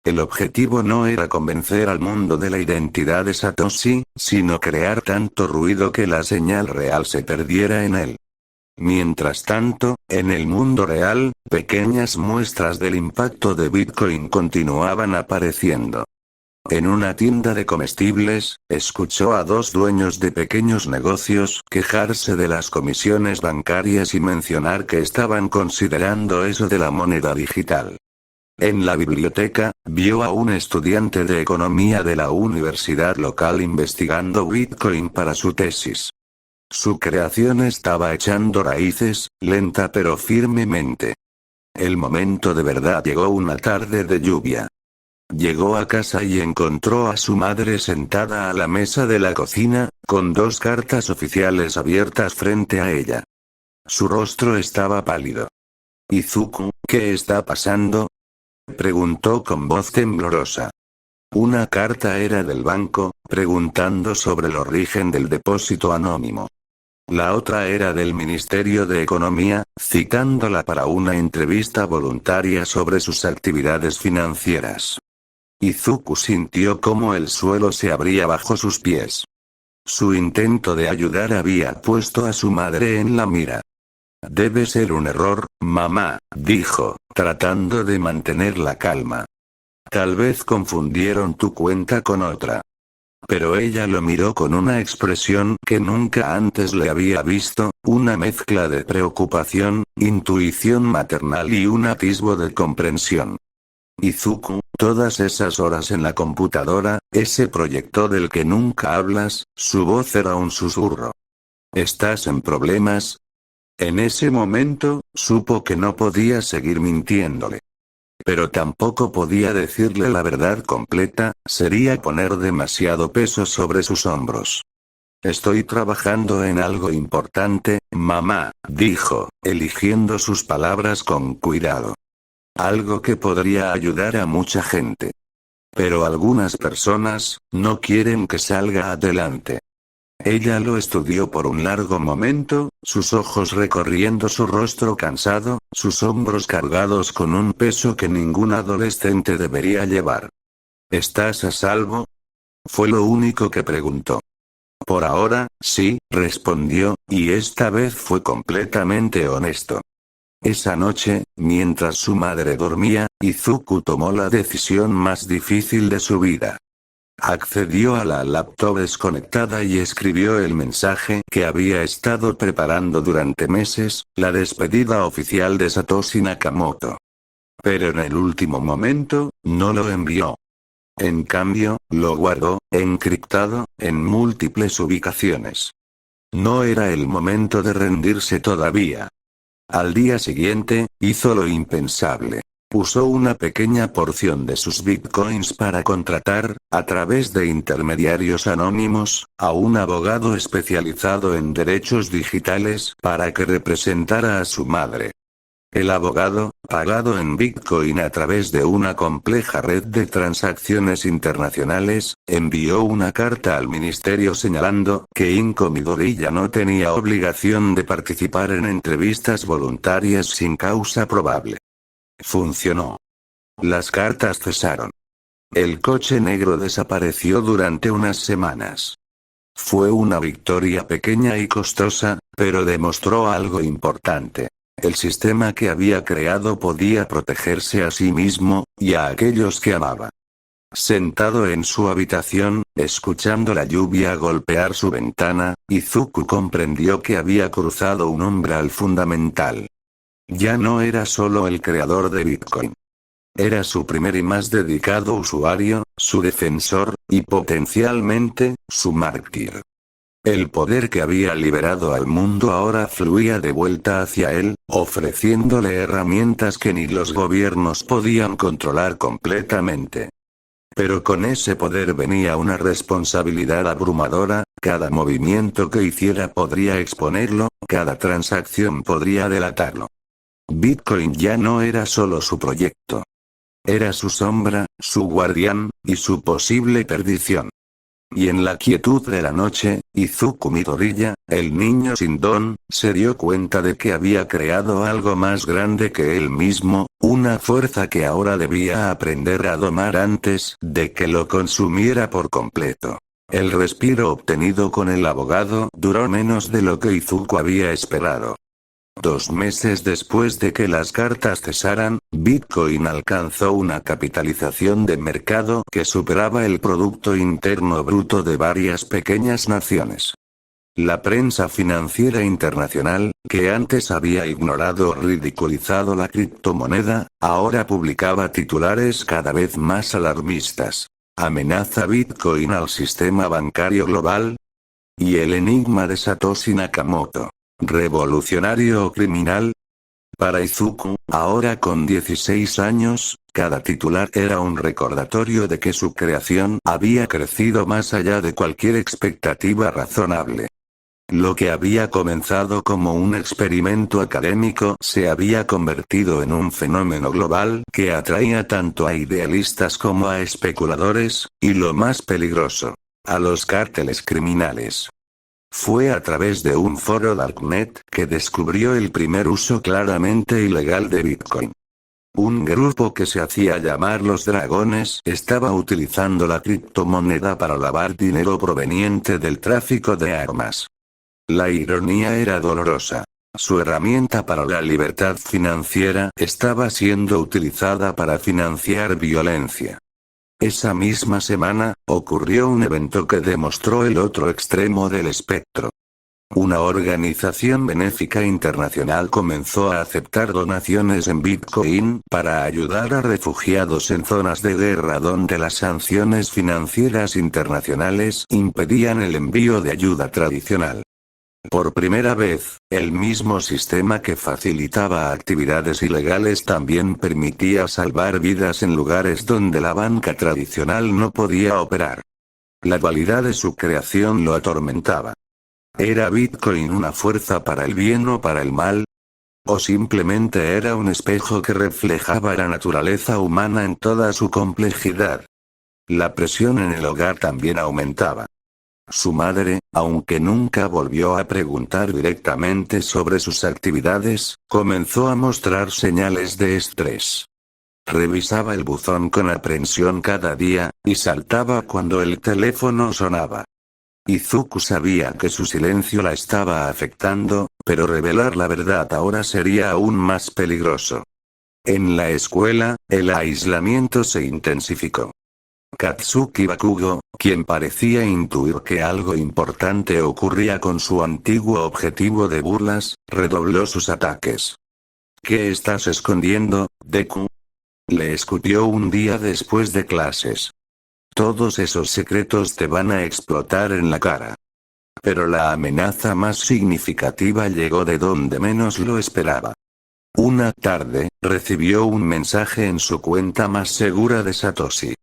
El objetivo no era convencer al mundo de la identidad de Satoshi, sino crear tanto ruido que la señal real se perdiera en él. Mientras tanto, en el mundo real, pequeñas muestras del impacto de Bitcoin continuaban apareciendo. En una tienda de comestibles, escuchó a dos dueños de pequeños negocios quejarse de las comisiones bancarias y mencionar que estaban considerando eso de la moneda digital. En la biblioteca, vio a un estudiante de economía de la universidad local investigando Bitcoin para su tesis. Su creación estaba echando raíces, lenta pero firmemente. El momento de verdad llegó una tarde de lluvia. Llegó a casa y encontró a su madre sentada a la mesa de la cocina, con dos cartas oficiales abiertas frente a ella. Su rostro estaba pálido. «Izuku, ¿qué está pasando?», preguntó con voz temblorosa. Una carta era del banco, preguntando sobre el origen del depósito anónimo. La otra era del Ministerio de Economía, citándola para una entrevista voluntaria sobre sus actividades financieras. Izuku sintió cómo el suelo se abría bajo sus pies. Su intento de ayudar había puesto a su madre en la mira. «Debe ser un error, mamá», dijo, tratando de mantener la calma. «Tal vez confundieron tu cuenta con otra». Pero ella lo miró con una expresión que nunca antes le había visto, una mezcla de preocupación, intuición maternal y un atisbo de comprensión. «Izuku, todas esas horas en la computadora, ese proyecto del que nunca hablas», su voz era un susurro. «¿Estás en problemas?». En ese momento, supo que no podía seguir mintiéndole. Pero tampoco podía decirle la verdad completa, sería poner demasiado peso sobre sus hombros. «Estoy trabajando en algo importante, mamá», dijo, eligiendo sus palabras con cuidado. «Algo que podría ayudar a mucha gente. Pero algunas personas, no quieren que salga adelante». Ella lo estudió por un largo momento, sus ojos recorriendo su rostro cansado, sus hombros cargados con un peso que ningún adolescente debería llevar. «¿Estás a salvo?», fue lo único que preguntó. «Por ahora, sí», respondió, y esta vez fue completamente honesto. Esa noche, mientras su madre dormía, Izuku tomó la decisión más difícil de su vida. Accedió a la laptop desconectada y escribió el mensaje que había estado preparando durante meses, la despedida oficial de Satoshi Nakamoto. Pero en el último momento, no lo envió. En cambio, lo guardó, encriptado, en múltiples ubicaciones. No era el momento de rendirse todavía. Al día siguiente, hizo lo impensable. Usó una pequeña porción de sus bitcoins para contratar, a través de intermediarios anónimos, a un abogado especializado en derechos digitales para que representara a su madre. El abogado, pagado en bitcoin a través de una compleja red de transacciones internacionales, envió una carta al ministerio señalando que Inko Midori ya no tenía obligación de participar en entrevistas voluntarias sin causa probable. Funcionó. Las cartas cesaron. El coche negro desapareció durante unas semanas. Fue una victoria pequeña y costosa, pero demostró algo importante. El sistema que había creado podía protegerse a sí mismo, y a aquellos que amaba. Sentado en su habitación, escuchando la lluvia golpear su ventana, Izuku comprendió que había cruzado un umbral fundamental. Ya no era solo el creador de Bitcoin. Era su primer y más dedicado usuario, su defensor, y potencialmente, su mártir. El poder que había liberado al mundo ahora fluía de vuelta hacia él, ofreciéndole herramientas que ni los gobiernos podían controlar completamente. Pero con ese poder venía una responsabilidad abrumadora, cada movimiento que hiciera podría exponerlo, cada transacción podría delatarlo. Bitcoin ya no era solo su proyecto. Era su sombra, su guardián, y su posible perdición. Y en la quietud de la noche, Izuku Midoriya, el niño sin don, se dio cuenta de que había creado algo más grande que él mismo, una fuerza que ahora debía aprender a domar antes de que lo consumiera por completo. El respiro obtenido con el abogado duró menos de lo que Izuku había esperado. 2 meses después de que las cartas cesaran, Bitcoin alcanzó una capitalización de mercado que superaba el Producto Interno Bruto de varias pequeñas naciones. La prensa financiera internacional, que antes había ignorado o ridiculizado la criptomoneda, ahora publicaba titulares cada vez más alarmistas. ¿Amenaza Bitcoin al sistema bancario global? Y el enigma de Satoshi Nakamoto. ¿Revolucionario o criminal? Para Izuku, ahora con 16 años, cada titular era un recordatorio de que su creación había crecido más allá de cualquier expectativa razonable. Lo que había comenzado como un experimento académico se había convertido en un fenómeno global que atraía tanto a idealistas como a especuladores, y lo más peligroso, a los cárteles criminales. Fue a través de un foro Darknet que descubrió el primer uso claramente ilegal de Bitcoin. Un grupo que se hacía llamar los Dragones estaba utilizando la criptomoneda para lavar dinero proveniente del tráfico de armas. La ironía era dolorosa. Su herramienta para la libertad financiera estaba siendo utilizada para financiar violencia. Esa misma semana, ocurrió un evento que demostró el otro extremo del espectro. Una organización benéfica internacional comenzó a aceptar donaciones en Bitcoin para ayudar a refugiados en zonas de guerra donde las sanciones financieras internacionales impedían el envío de ayuda tradicional. Por primera vez, el mismo sistema que facilitaba actividades ilegales también permitía salvar vidas en lugares donde la banca tradicional no podía operar. La dualidad de su creación lo atormentaba. ¿Era Bitcoin una fuerza para el bien o para el mal? ¿O simplemente era un espejo que reflejaba la naturaleza humana en toda su complejidad? La presión en el hogar también aumentaba. Su madre, aunque nunca volvió a preguntar directamente sobre sus actividades, comenzó a mostrar señales de estrés. Revisaba el buzón con aprensión cada día, y saltaba cuando el teléfono sonaba. Izuku sabía que su silencio la estaba afectando, pero revelar la verdad ahora sería aún más peligroso. En la escuela, el aislamiento se intensificó. Katsuki Bakugo, quien parecía intuir que algo importante ocurría con su antiguo objetivo de burlas, redobló sus ataques. ¿Qué estás escondiendo, Deku? Le escupió un día después de clases. Todos esos secretos te van a explotar en la cara. Pero la amenaza más significativa llegó de donde menos lo esperaba. Una tarde, recibió un mensaje en su cuenta más segura de Satoshi.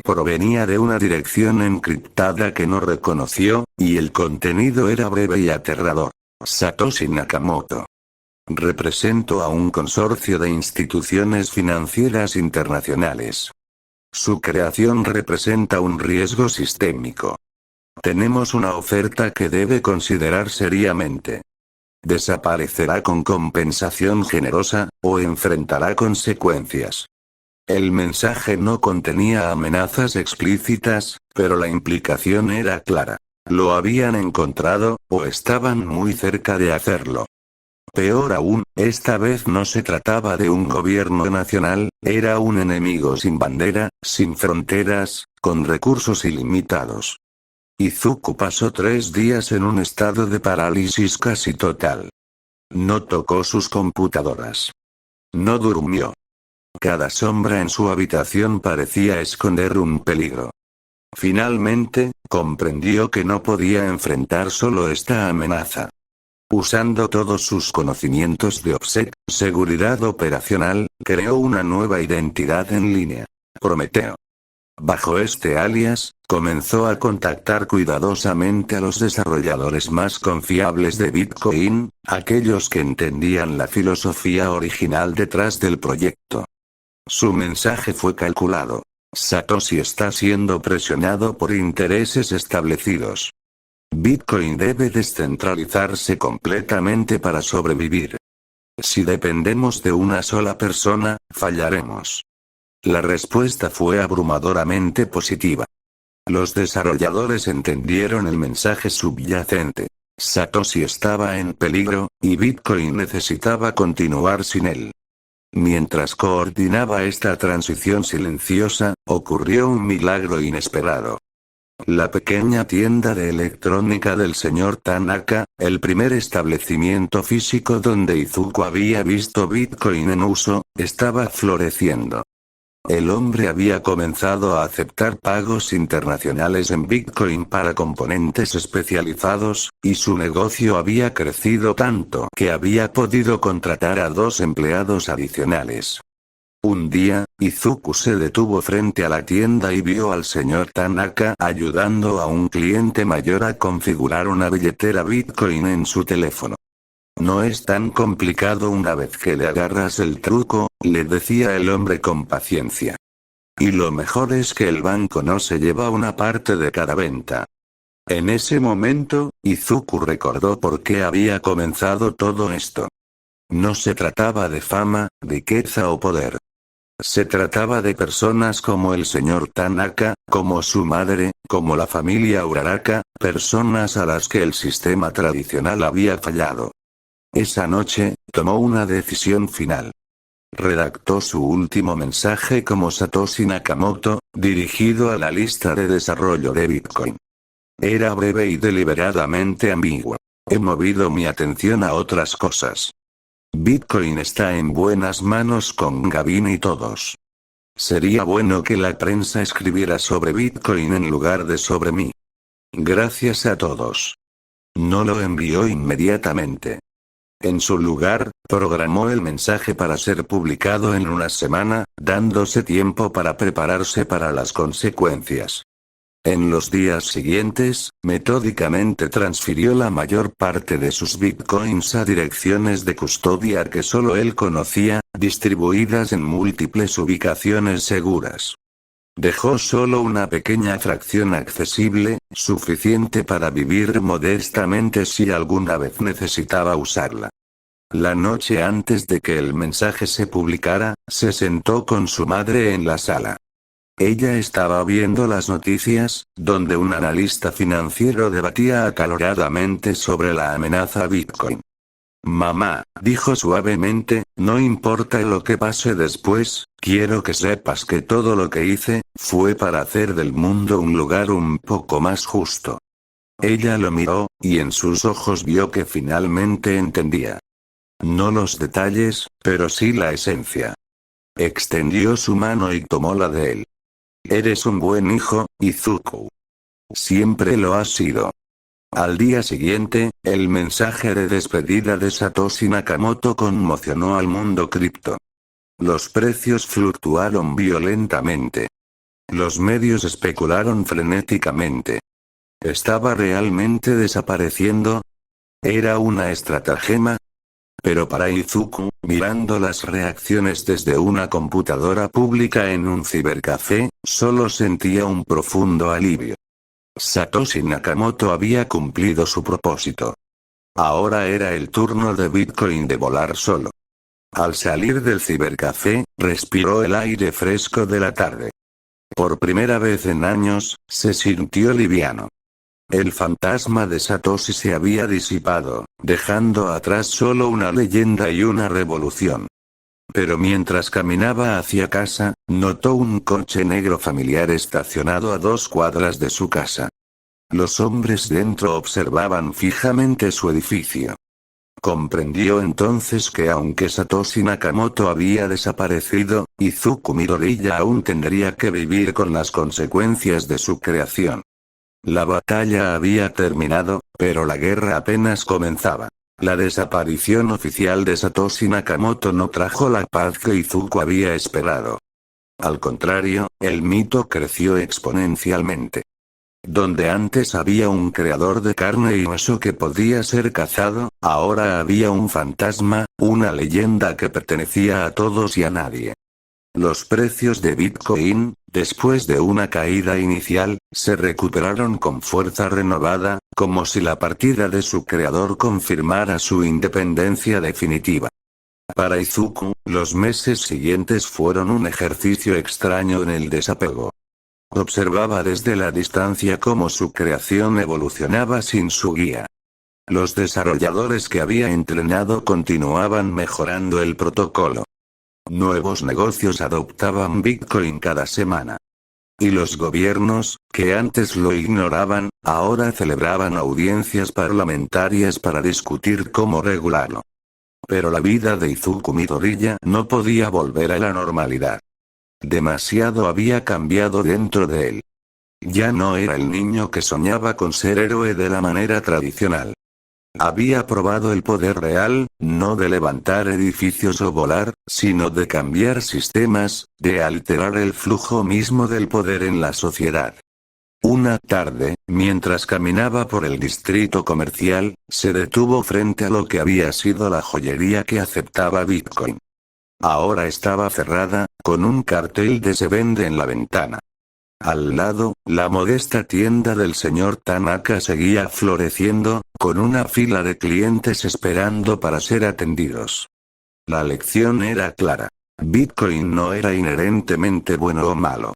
Provenía de una dirección encriptada que no reconoció, y el contenido era breve y aterrador. Satoshi Nakamoto. Represento a un consorcio de instituciones financieras internacionales. Su creación representa un riesgo sistémico. Tenemos una oferta que debe considerar seriamente. Desaparecerá con compensación generosa, o enfrentará consecuencias. El mensaje no contenía amenazas explícitas, pero la implicación era clara. Lo habían encontrado, o estaban muy cerca de hacerlo. Peor aún, esta vez no se trataba de un gobierno nacional, era un enemigo sin bandera, sin fronteras, con recursos ilimitados. Izuku pasó 3 días en un estado de parálisis casi total. No tocó sus computadoras. No durmió. Cada sombra en su habitación parecía esconder un peligro. Finalmente, comprendió que no podía enfrentar solo esta amenaza. Usando todos sus conocimientos de OPSEC, seguridad operacional, creó una nueva identidad en línea. Prometeo. Bajo este alias, comenzó a contactar cuidadosamente a los desarrolladores más confiables de Bitcoin, aquellos que entendían la filosofía original detrás del proyecto. Su mensaje fue calculado. Satoshi está siendo presionado por intereses establecidos. Bitcoin debe descentralizarse completamente para sobrevivir. Si dependemos de una sola persona, fallaremos. La respuesta fue abrumadoramente positiva. Los desarrolladores entendieron el mensaje subyacente. Satoshi estaba en peligro, y Bitcoin necesitaba continuar sin él. Mientras coordinaba esta transición silenciosa, ocurrió un milagro inesperado. La pequeña tienda de electrónica del señor Tanaka, el primer establecimiento físico donde Izuku había visto Bitcoin en uso, estaba floreciendo. El hombre había comenzado a aceptar pagos internacionales en Bitcoin para componentes especializados, y su negocio había crecido tanto que había podido contratar a 2 empleados adicionales. Un día, Izuku se detuvo frente a la tienda y vio al señor Tanaka ayudando a un cliente mayor a configurar una billetera Bitcoin en su teléfono. No es tan complicado una vez que le agarras el truco, le decía el hombre con paciencia. Y lo mejor es que el banco no se lleva una parte de cada venta. En ese momento, Izuku recordó por qué había comenzado todo esto. No se trataba de fama, riqueza o poder. Se trataba de personas como el señor Tanaka, como su madre, como la familia Uraraka, personas a las que el sistema tradicional había fallado. Esa noche, tomó una decisión final. Redactó su último mensaje como Satoshi Nakamoto, dirigido a la lista de desarrollo de Bitcoin. Era breve y deliberadamente ambiguo. He movido mi atención a otras cosas. Bitcoin está en buenas manos con Gavin y todos. Sería bueno que la prensa escribiera sobre Bitcoin en lugar de sobre mí. Gracias a todos. No lo envió inmediatamente. En su lugar, programó el mensaje para ser publicado en una semana, dándose tiempo para prepararse para las consecuencias. En los días siguientes, metódicamente transfirió la mayor parte de sus bitcoins a direcciones de custodia que solo él conocía, distribuidas en múltiples ubicaciones seguras. Dejó solo una pequeña fracción accesible, suficiente para vivir modestamente si alguna vez necesitaba usarla. La noche antes de que el mensaje se publicara, se sentó con su madre en la sala. Ella estaba viendo las noticias, donde un analista financiero debatía acaloradamente sobre la amenaza a Bitcoin. Mamá, dijo suavemente, no importa lo que pase después, quiero que sepas que todo lo que hice, fue para hacer del mundo un lugar un poco más justo. Ella lo miró, y en sus ojos vio que finalmente entendía. No los detalles, pero sí la esencia. Extendió su mano y tomó la de él. Eres un buen hijo, Izuku. Siempre lo has sido. Al día siguiente, el mensaje de despedida de Satoshi Nakamoto conmocionó al mundo cripto. Los precios fluctuaron violentamente. Los medios especularon frenéticamente. ¿Estaba realmente desapareciendo? ¿Era una estratagema? Pero para Izuku, mirando las reacciones desde una computadora pública en un cibercafé, solo sentía un profundo alivio. Satoshi Nakamoto había cumplido su propósito. Ahora era el turno de Bitcoin de volar solo. Al salir del cibercafé, respiró el aire fresco de la tarde. Por primera vez en años, se sintió liviano. El fantasma de Satoshi se había disipado, dejando atrás solo una leyenda y una revolución. Pero mientras caminaba hacia casa, notó un coche negro familiar estacionado a 2 cuadras de su casa. Los hombres dentro observaban fijamente su edificio. Comprendió entonces que aunque Satoshi Nakamoto había desaparecido, Izuku Midoriya aún tendría que vivir con las consecuencias de su creación. La batalla había terminado, pero la guerra apenas comenzaba. La desaparición oficial de Satoshi Nakamoto no trajo la paz que Izuku había esperado. Al contrario, el mito creció exponencialmente. Donde antes había un creador de carne y hueso que podía ser cazado, ahora había un fantasma, una leyenda que pertenecía a todos y a nadie. Los precios de Bitcoin, después de una caída inicial, se recuperaron con fuerza renovada, como si la partida de su creador confirmara su independencia definitiva. Para Izuku, los meses siguientes fueron un ejercicio extraño en el desapego. Observaba desde la distancia cómo su creación evolucionaba sin su guía. Los desarrolladores que había entrenado continuaban mejorando el protocolo. Nuevos negocios adoptaban Bitcoin cada semana. Y los gobiernos, que antes lo ignoraban, ahora celebraban audiencias parlamentarias para discutir cómo regularlo. Pero la vida de Izuku Midoriya no podía volver a la normalidad. Demasiado había cambiado dentro de él. Ya no era el niño que soñaba con ser héroe de la manera tradicional. Había probado el poder real, no de levantar edificios o volar, sino de cambiar sistemas, de alterar el flujo mismo del poder en la sociedad. Una tarde, mientras caminaba por el distrito comercial, se detuvo frente a lo que había sido la joyería que aceptaba Bitcoin. Ahora estaba cerrada, con un cartel de "se vende" en la ventana. Al lado, la modesta tienda del señor Tanaka seguía floreciendo, con una fila de clientes esperando para ser atendidos. La lección era clara. Bitcoin no era inherentemente bueno o malo.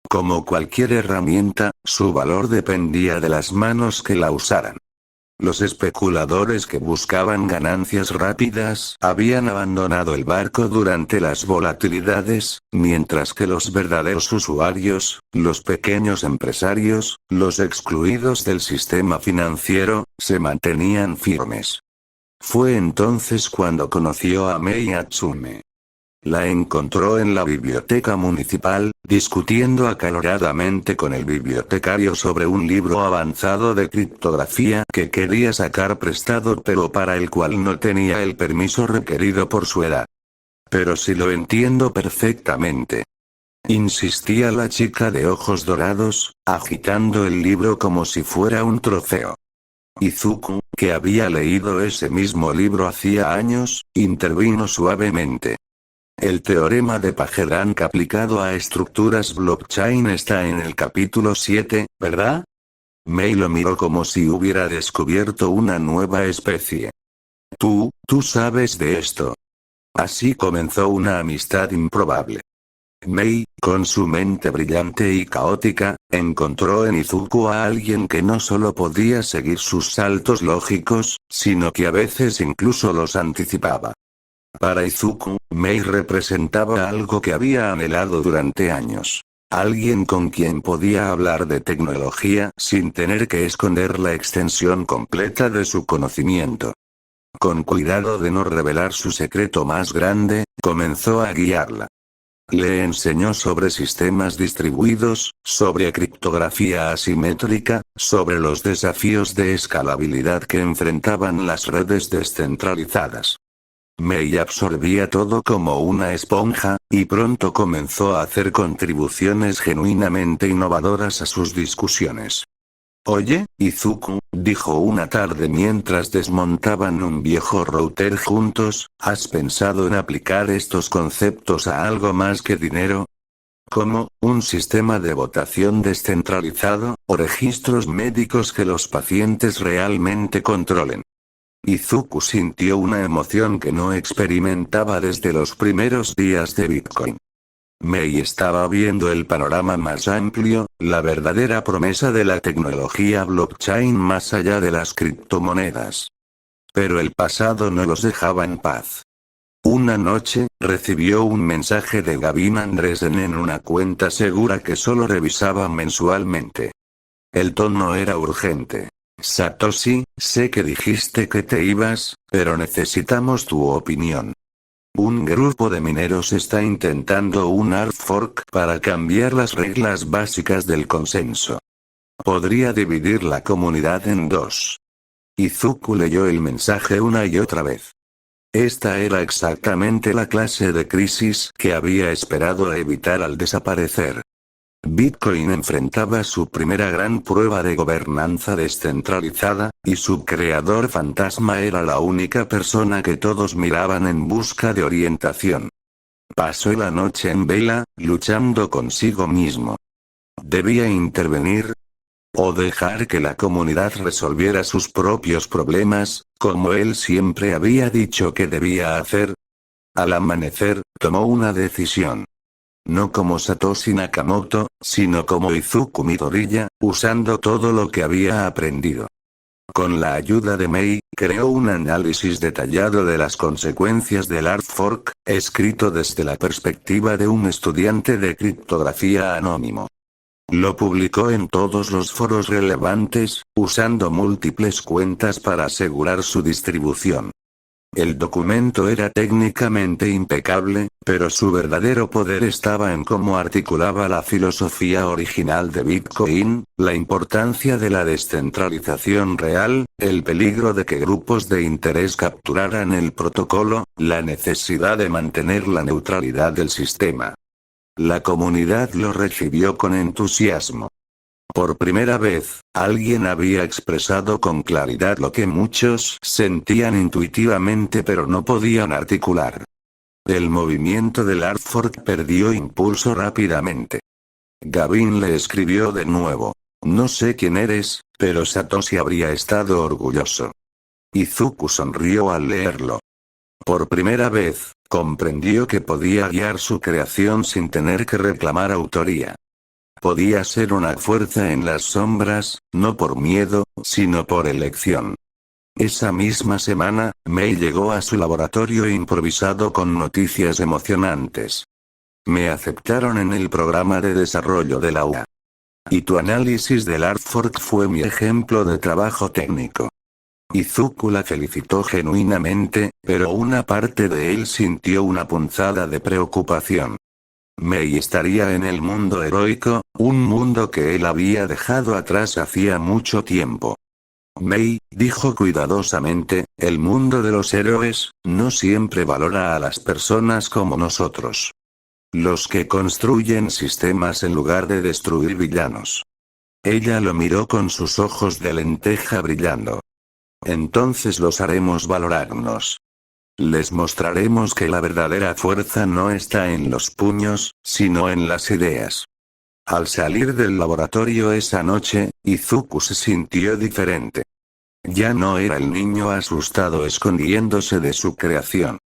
Como cualquier herramienta, su valor dependía de las manos que la usaran. Los especuladores que buscaban ganancias rápidas habían abandonado el barco durante las volatilidades, mientras que los verdaderos usuarios, los pequeños empresarios, los excluidos del sistema financiero, se mantenían firmes. Fue entonces cuando conoció a Mei Atsume. La encontró en la biblioteca municipal, discutiendo acaloradamente con el bibliotecario sobre un libro avanzado de criptografía que quería sacar prestado pero para el cual no tenía el permiso requerido por su edad. Pero sí lo entiendo perfectamente. Insistía la chica de ojos dorados, agitando el libro como si fuera un trofeo. Izuku, que había leído ese mismo libro hacía años, intervino suavemente. El teorema de PageRank aplicado a estructuras blockchain está en el capítulo 7, ¿verdad? Mei lo miró como si hubiera descubierto una nueva especie. Tú sabes de esto. Así comenzó una amistad improbable. Mei, con su mente brillante y caótica, encontró en Izuku a alguien que no solo podía seguir sus saltos lógicos, sino que a veces incluso los anticipaba. Para Izuku, Mei representaba algo que había anhelado durante años. Alguien con quien podía hablar de tecnología sin tener que esconder la extensión completa de su conocimiento. Con cuidado de no revelar su secreto más grande, comenzó a guiarla. Le enseñó sobre sistemas distribuidos, sobre criptografía asimétrica, sobre los desafíos de escalabilidad que enfrentaban las redes descentralizadas. Mei absorbía todo como una esponja, y pronto comenzó a hacer contribuciones genuinamente innovadoras a sus discusiones. Oye, Izuku, dijo una tarde mientras desmontaban un viejo router juntos, ¿has pensado en aplicar estos conceptos a algo más que dinero? ¿Como un sistema de votación descentralizado, o registros médicos que los pacientes realmente controlen? Izuku sintió una emoción que no experimentaba desde los primeros días de Bitcoin. Mei estaba viendo el panorama más amplio, la verdadera promesa de la tecnología blockchain más allá de las criptomonedas. Pero el pasado no los dejaba en paz. Una noche, recibió un mensaje de Gavin Andresen en una cuenta segura que solo revisaba mensualmente. El tono era urgente. Satoshi, sé que dijiste que te ibas, pero necesitamos tu opinión. Un grupo de mineros está intentando un hard fork para cambiar las reglas básicas del consenso. Podría dividir la comunidad en dos. Izuku leyó el mensaje una y otra vez. Esta era exactamente la clase de crisis que había esperado evitar al desaparecer. Bitcoin enfrentaba su primera gran prueba de gobernanza descentralizada, y su creador fantasma era la única persona que todos miraban en busca de orientación. Pasó la noche en vela, luchando consigo mismo. ¿Debía intervenir? ¿O dejar que la comunidad resolviera sus propios problemas, como él siempre había dicho que debía hacer? Al amanecer, tomó una decisión. No como Satoshi Nakamoto, sino como Izuku Midoriya, usando todo lo que había aprendido. Con la ayuda de Mei, creó un análisis detallado de las consecuencias del hard fork, escrito desde la perspectiva de un estudiante de criptografía anónimo. Lo publicó en todos los foros relevantes, usando múltiples cuentas para asegurar su distribución. El documento era técnicamente impecable, pero su verdadero poder estaba en cómo articulaba la filosofía original de Bitcoin, la importancia de la descentralización real, el peligro de que grupos de interés capturaran el protocolo, la necesidad de mantener la neutralidad del sistema. La comunidad lo recibió con entusiasmo. Por primera vez, alguien había expresado con claridad lo que muchos sentían intuitivamente pero no podían articular. El movimiento del hard fork perdió impulso rápidamente. Gavin le escribió de nuevo. No sé quién eres, pero Satoshi habría estado orgulloso. Izuku sonrió al leerlo. Por primera vez, comprendió que podía guiar su creación sin tener que reclamar autoría. Podía ser una fuerza en las sombras, no por miedo, sino por elección. Esa misma semana, Mei llegó a su laboratorio improvisado con noticias emocionantes. Me aceptaron en el programa de desarrollo de la UA. Y tu análisis del hard fork fue mi ejemplo de trabajo técnico. Izuku la felicitó genuinamente, pero una parte de él sintió una punzada de preocupación. Mei estaría en el mundo heroico, un mundo que él había dejado atrás hacía mucho tiempo. Mei, dijo cuidadosamente, el mundo de los héroes, no siempre valora a las personas como nosotros. Los que construyen sistemas en lugar de destruir villanos. Ella lo miró con sus ojos de lenteja brillando. Entonces los haremos valorarnos. Les mostraremos que la verdadera fuerza no está en los puños, sino en las ideas. Al salir del laboratorio esa noche, Izuku se sintió diferente. Ya no era el niño asustado escondiéndose de su creación.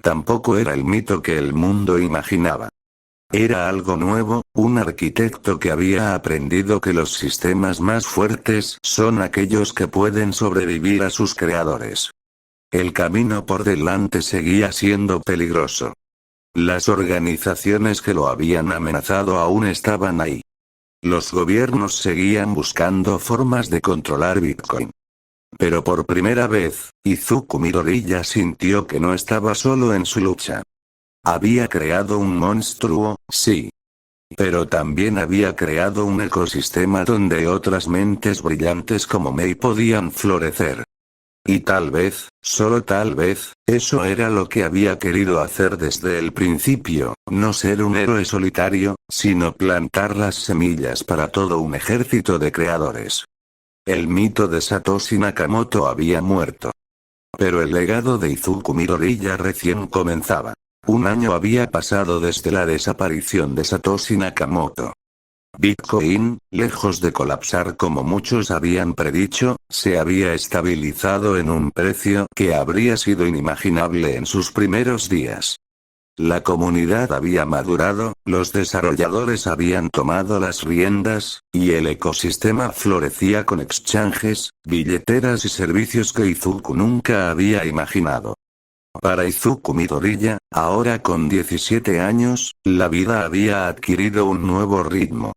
Tampoco era el mito que el mundo imaginaba. Era algo nuevo, un arquitecto que había aprendido que los sistemas más fuertes son aquellos que pueden sobrevivir a sus creadores. El camino por delante seguía siendo peligroso. Las organizaciones que lo habían amenazado aún estaban ahí. Los gobiernos seguían buscando formas de controlar Bitcoin. Pero por primera vez, Izuku Midoriya sintió que no estaba solo en su lucha. Había creado un monstruo, sí. Pero también había creado un ecosistema donde otras mentes brillantes como Mei podían florecer. Y tal vez, solo tal vez, eso era lo que había querido hacer desde el principio, no ser un héroe solitario, sino plantar las semillas para todo un ejército de creadores. El mito de Satoshi Nakamoto había muerto. Pero el legado de Izuku Midoriya recién comenzaba. Un año había pasado desde la desaparición de Satoshi Nakamoto. Bitcoin, lejos de colapsar como muchos habían predicho, se había estabilizado en un precio que habría sido inimaginable en sus primeros días. La comunidad había madurado, los desarrolladores habían tomado las riendas, y el ecosistema florecía con exchanges, billeteras y servicios que Izuku nunca había imaginado. Para Izuku Midoriya, ahora con 17 años, la vida había adquirido un nuevo ritmo.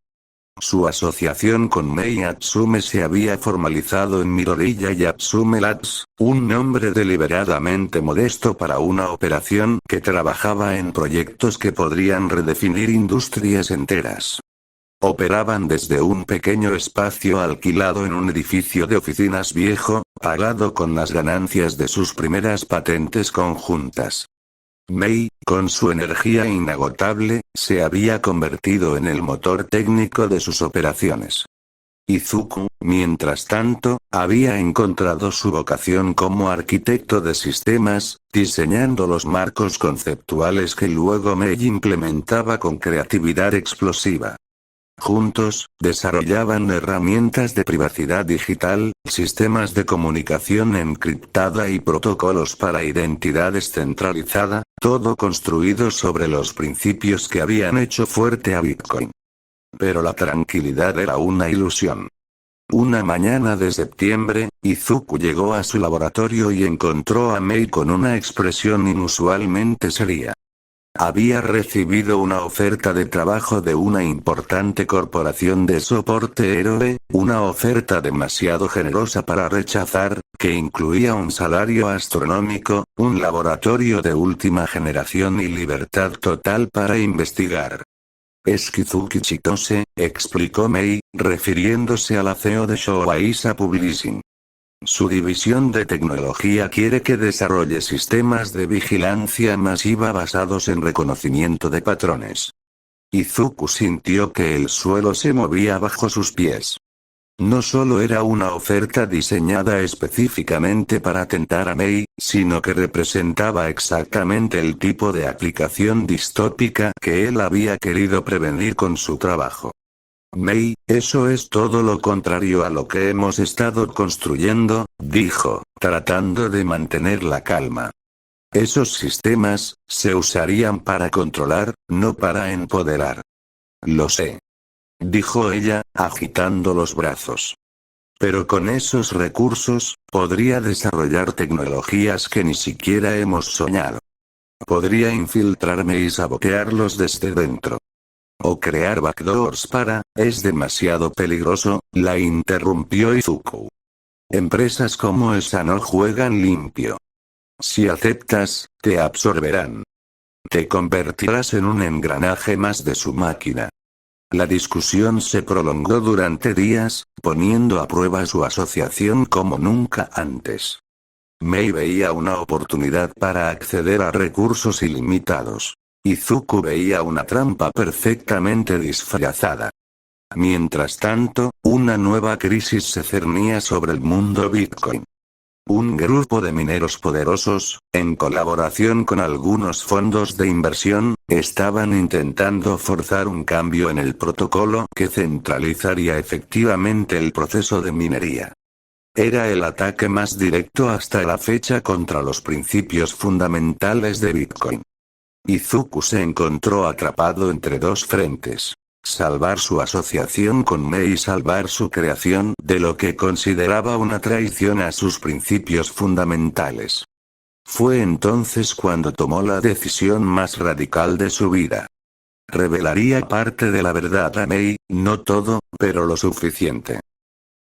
Su asociación con Mei Yatsume se había formalizado en Midoriya Yatsume Labs, un nombre deliberadamente modesto para una operación que trabajaba en proyectos que podrían redefinir industrias enteras. Operaban desde un pequeño espacio alquilado en un edificio de oficinas viejo, pagado con las ganancias de sus primeras patentes conjuntas. Mei, con su energía inagotable, se había convertido en el motor técnico de sus operaciones. Izuku, mientras tanto, había encontrado su vocación como arquitecto de sistemas, diseñando los marcos conceptuales que luego Mei implementaba con creatividad explosiva. Juntos, desarrollaban herramientas de privacidad digital, sistemas de comunicación encriptada y protocolos para identidad descentralizada, todo construido sobre los principios que habían hecho fuerte a Bitcoin. Pero la tranquilidad era una ilusión. Una mañana de septiembre, Izuku llegó a su laboratorio y encontró a Mei con una expresión inusualmente seria. Había recibido una oferta de trabajo de una importante corporación de soporte héroe, una oferta demasiado generosa para rechazar, que incluía un salario astronómico, un laboratorio de última generación y libertad total para investigar. Es Kizuki Chitose, explicó Mei, refiriéndose a la CEO de Showaisa Publishing. Su división de tecnología quiere que desarrolle sistemas de vigilancia masiva basados en reconocimiento de patrones. Izuku sintió que el suelo se movía bajo sus pies. No solo era una oferta diseñada específicamente para tentar a Mei, sino que representaba exactamente el tipo de aplicación distópica que él había querido prevenir con su trabajo. Mei, eso es todo lo contrario a lo que hemos estado construyendo, dijo, tratando de mantener la calma. Esos sistemas, se usarían para controlar, no para empoderar. Lo sé. Dijo ella, agitando los brazos. Pero con esos recursos, podría desarrollar tecnologías que ni siquiera hemos soñado. Podría infiltrarme y sabotearlos desde dentro. O crear backdoors es demasiado peligroso, la interrumpió Izuku. Empresas como esa no juegan limpio. Si aceptas, te absorberán. Te convertirás en un engranaje más de su máquina. La discusión se prolongó durante días, poniendo a prueba su asociación como nunca antes. Mei veía una oportunidad para acceder a recursos ilimitados. Izuku veía una trampa perfectamente disfrazada. Mientras tanto, una nueva crisis se cernía sobre el mundo Bitcoin. Un grupo de mineros poderosos, en colaboración con algunos fondos de inversión, estaban intentando forzar un cambio en el protocolo que centralizaría efectivamente el proceso de minería. Era el ataque más directo hasta la fecha contra los principios fundamentales de Bitcoin. Izuku se encontró atrapado entre dos frentes. Salvar su asociación con Mei y salvar su creación de lo que consideraba una traición a sus principios fundamentales. Fue entonces cuando tomó la decisión más radical de su vida. Revelaría parte de la verdad a Mei, no todo, pero lo suficiente.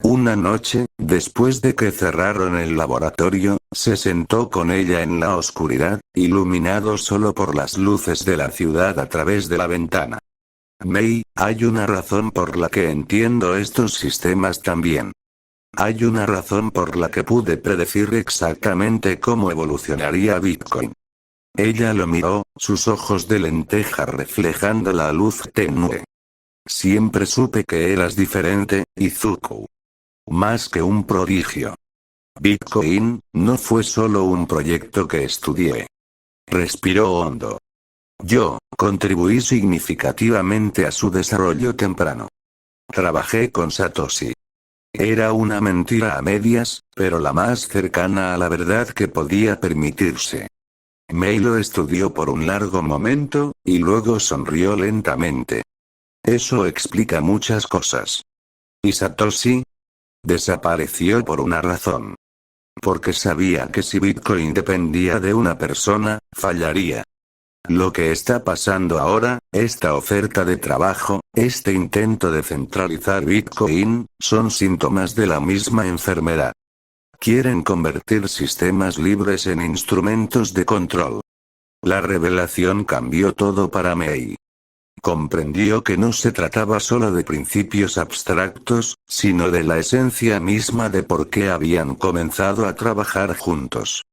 Una noche, después de que cerraron el laboratorio, se sentó con ella en la oscuridad, iluminado solo por las luces de la ciudad a través de la ventana. Mei, hay una razón por la que entiendo estos sistemas también. Hay una razón por la que pude predecir exactamente cómo evolucionaría Bitcoin. Ella lo miró, sus ojos de lenteja reflejando la luz tenue. Siempre supe que eras diferente, Izuku. Más que un prodigio. Bitcoin, no fue solo un proyecto que estudié. Respiró hondo. Yo, contribuí significativamente a su desarrollo temprano. Trabajé con Satoshi. Era una mentira a medias, pero la más cercana a la verdad que podía permitirse. Mei lo estudió por un largo momento, y luego sonrió lentamente. Eso explica muchas cosas. ¿Y Satoshi? Desapareció por una razón. Porque sabía que si Bitcoin dependía de una persona, fallaría. Lo que está pasando ahora, esta oferta de trabajo, este intento de centralizar Bitcoin, son síntomas de la misma enfermedad. Quieren convertir sistemas libres en instrumentos de control. La revelación cambió todo para Mei. Comprendió que no se trataba solo de principios abstractos, sino de la esencia misma de por qué habían comenzado a trabajar juntos.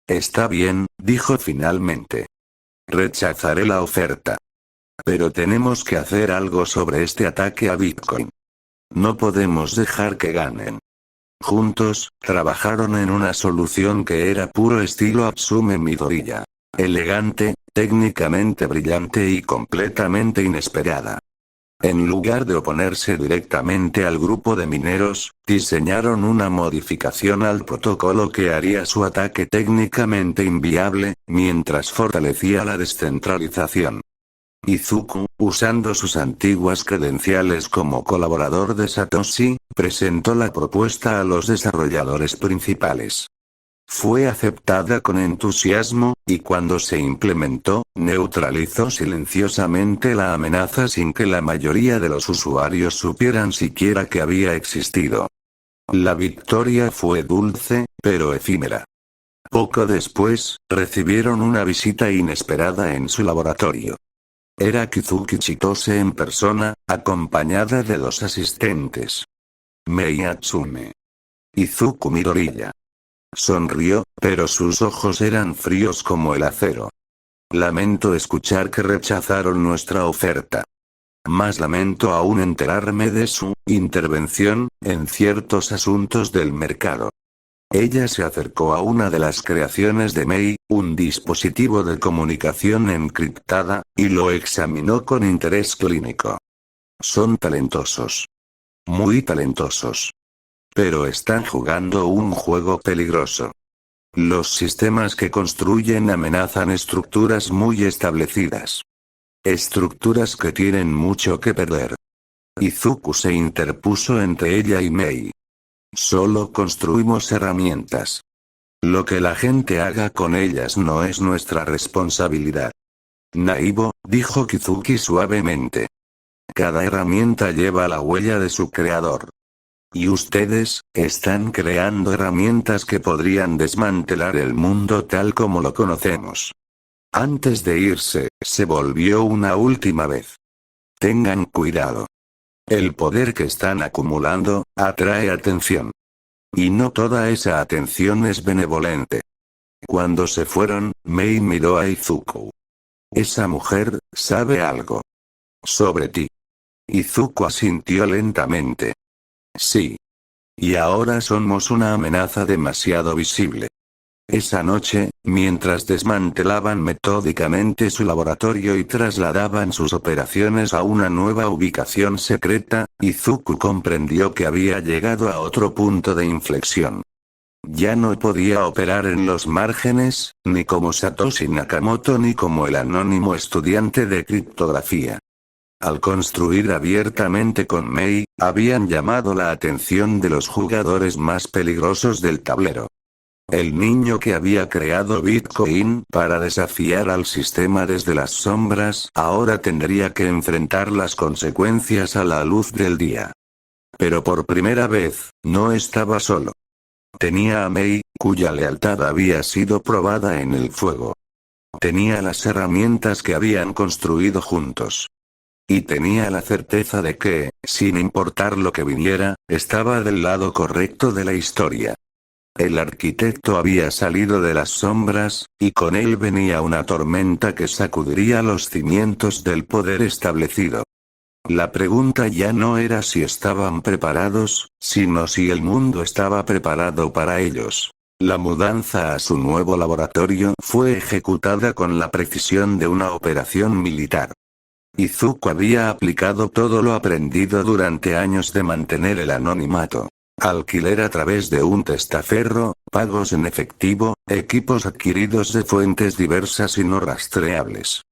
Está bien, dijo finalmente. Rechazaré la oferta. Pero tenemos que hacer algo sobre este ataque a Bitcoin. No podemos dejar que ganen. Juntos, trabajaron en una solución que era puro estilo Atsume Midoriya. Elegante, técnicamente brillante y completamente inesperada. En lugar de oponerse directamente al grupo de mineros, diseñaron una modificación al protocolo que haría su ataque técnicamente inviable, mientras fortalecía la descentralización. Izuku, usando sus antiguas credenciales como colaborador de Satoshi, presentó la propuesta a los desarrolladores principales. Fue aceptada con entusiasmo, y cuando se implementó, neutralizó silenciosamente la amenaza sin que la mayoría de los usuarios supieran siquiera que había existido. La victoria fue dulce, pero efímera. Poco después, recibieron una visita inesperada en su laboratorio. Era Kizuki Chitose en persona, acompañada de 2 asistentes. Mei Atsume. Izuku Midoriya. Sonrió, pero sus ojos eran fríos como el acero. Lamento escuchar que rechazaron nuestra oferta. Más lamento aún enterarme de su intervención en ciertos asuntos del mercado. Ella se acercó a una de las creaciones de Mei, un dispositivo de comunicación encriptada, y lo examinó con interés clínico. Son talentosos. Muy talentosos. Pero están jugando un juego peligroso. Los sistemas que construyen amenazan estructuras muy establecidas. Estructuras que tienen mucho que perder. Izuku se interpuso entre ella y Mei. Solo construimos herramientas. Lo que la gente haga con ellas no es nuestra responsabilidad. Naibo, dijo Kizuki suavemente. Cada herramienta lleva la huella de su creador. Y ustedes, están creando herramientas que podrían desmantelar el mundo tal como lo conocemos. Antes de irse, se volvió una última vez. Tengan cuidado. El poder que están acumulando, atrae atención. Y no toda esa atención es benevolente. Cuando se fueron, Mei miró a Izuku. Esa mujer, sabe algo. Sobre ti. Izuku asintió lentamente. Sí. Y ahora somos una amenaza demasiado visible. Esa noche, mientras desmantelaban metódicamente su laboratorio y trasladaban sus operaciones a una nueva ubicación secreta, Izuku comprendió que había llegado a otro punto de inflexión. Ya no podía operar en los márgenes, ni como Satoshi Nakamoto ni como el anónimo estudiante de criptografía. Al construir abiertamente con Mei, habían llamado la atención de los jugadores más peligrosos del tablero. El niño que había creado Bitcoin para desafiar al sistema desde las sombras ahora tendría que enfrentar las consecuencias a la luz del día. Pero por primera vez, no estaba solo. Tenía a Mei, cuya lealtad había sido probada en el fuego. Tenía las herramientas que habían construido juntos. Y tenía la certeza de que, sin importar lo que viniera, estaba del lado correcto de la historia. El arquitecto había salido de las sombras, y con él venía una tormenta que sacudiría los cimientos del poder establecido. La pregunta ya no era si estaban preparados, sino si el mundo estaba preparado para ellos. La mudanza a su nuevo laboratorio fue ejecutada con la precisión de una operación militar. Izuku había aplicado todo lo aprendido durante años de mantener el anonimato. Alquiler a través de un testaferro, pagos en efectivo, equipos adquiridos de fuentes diversas y no rastreables.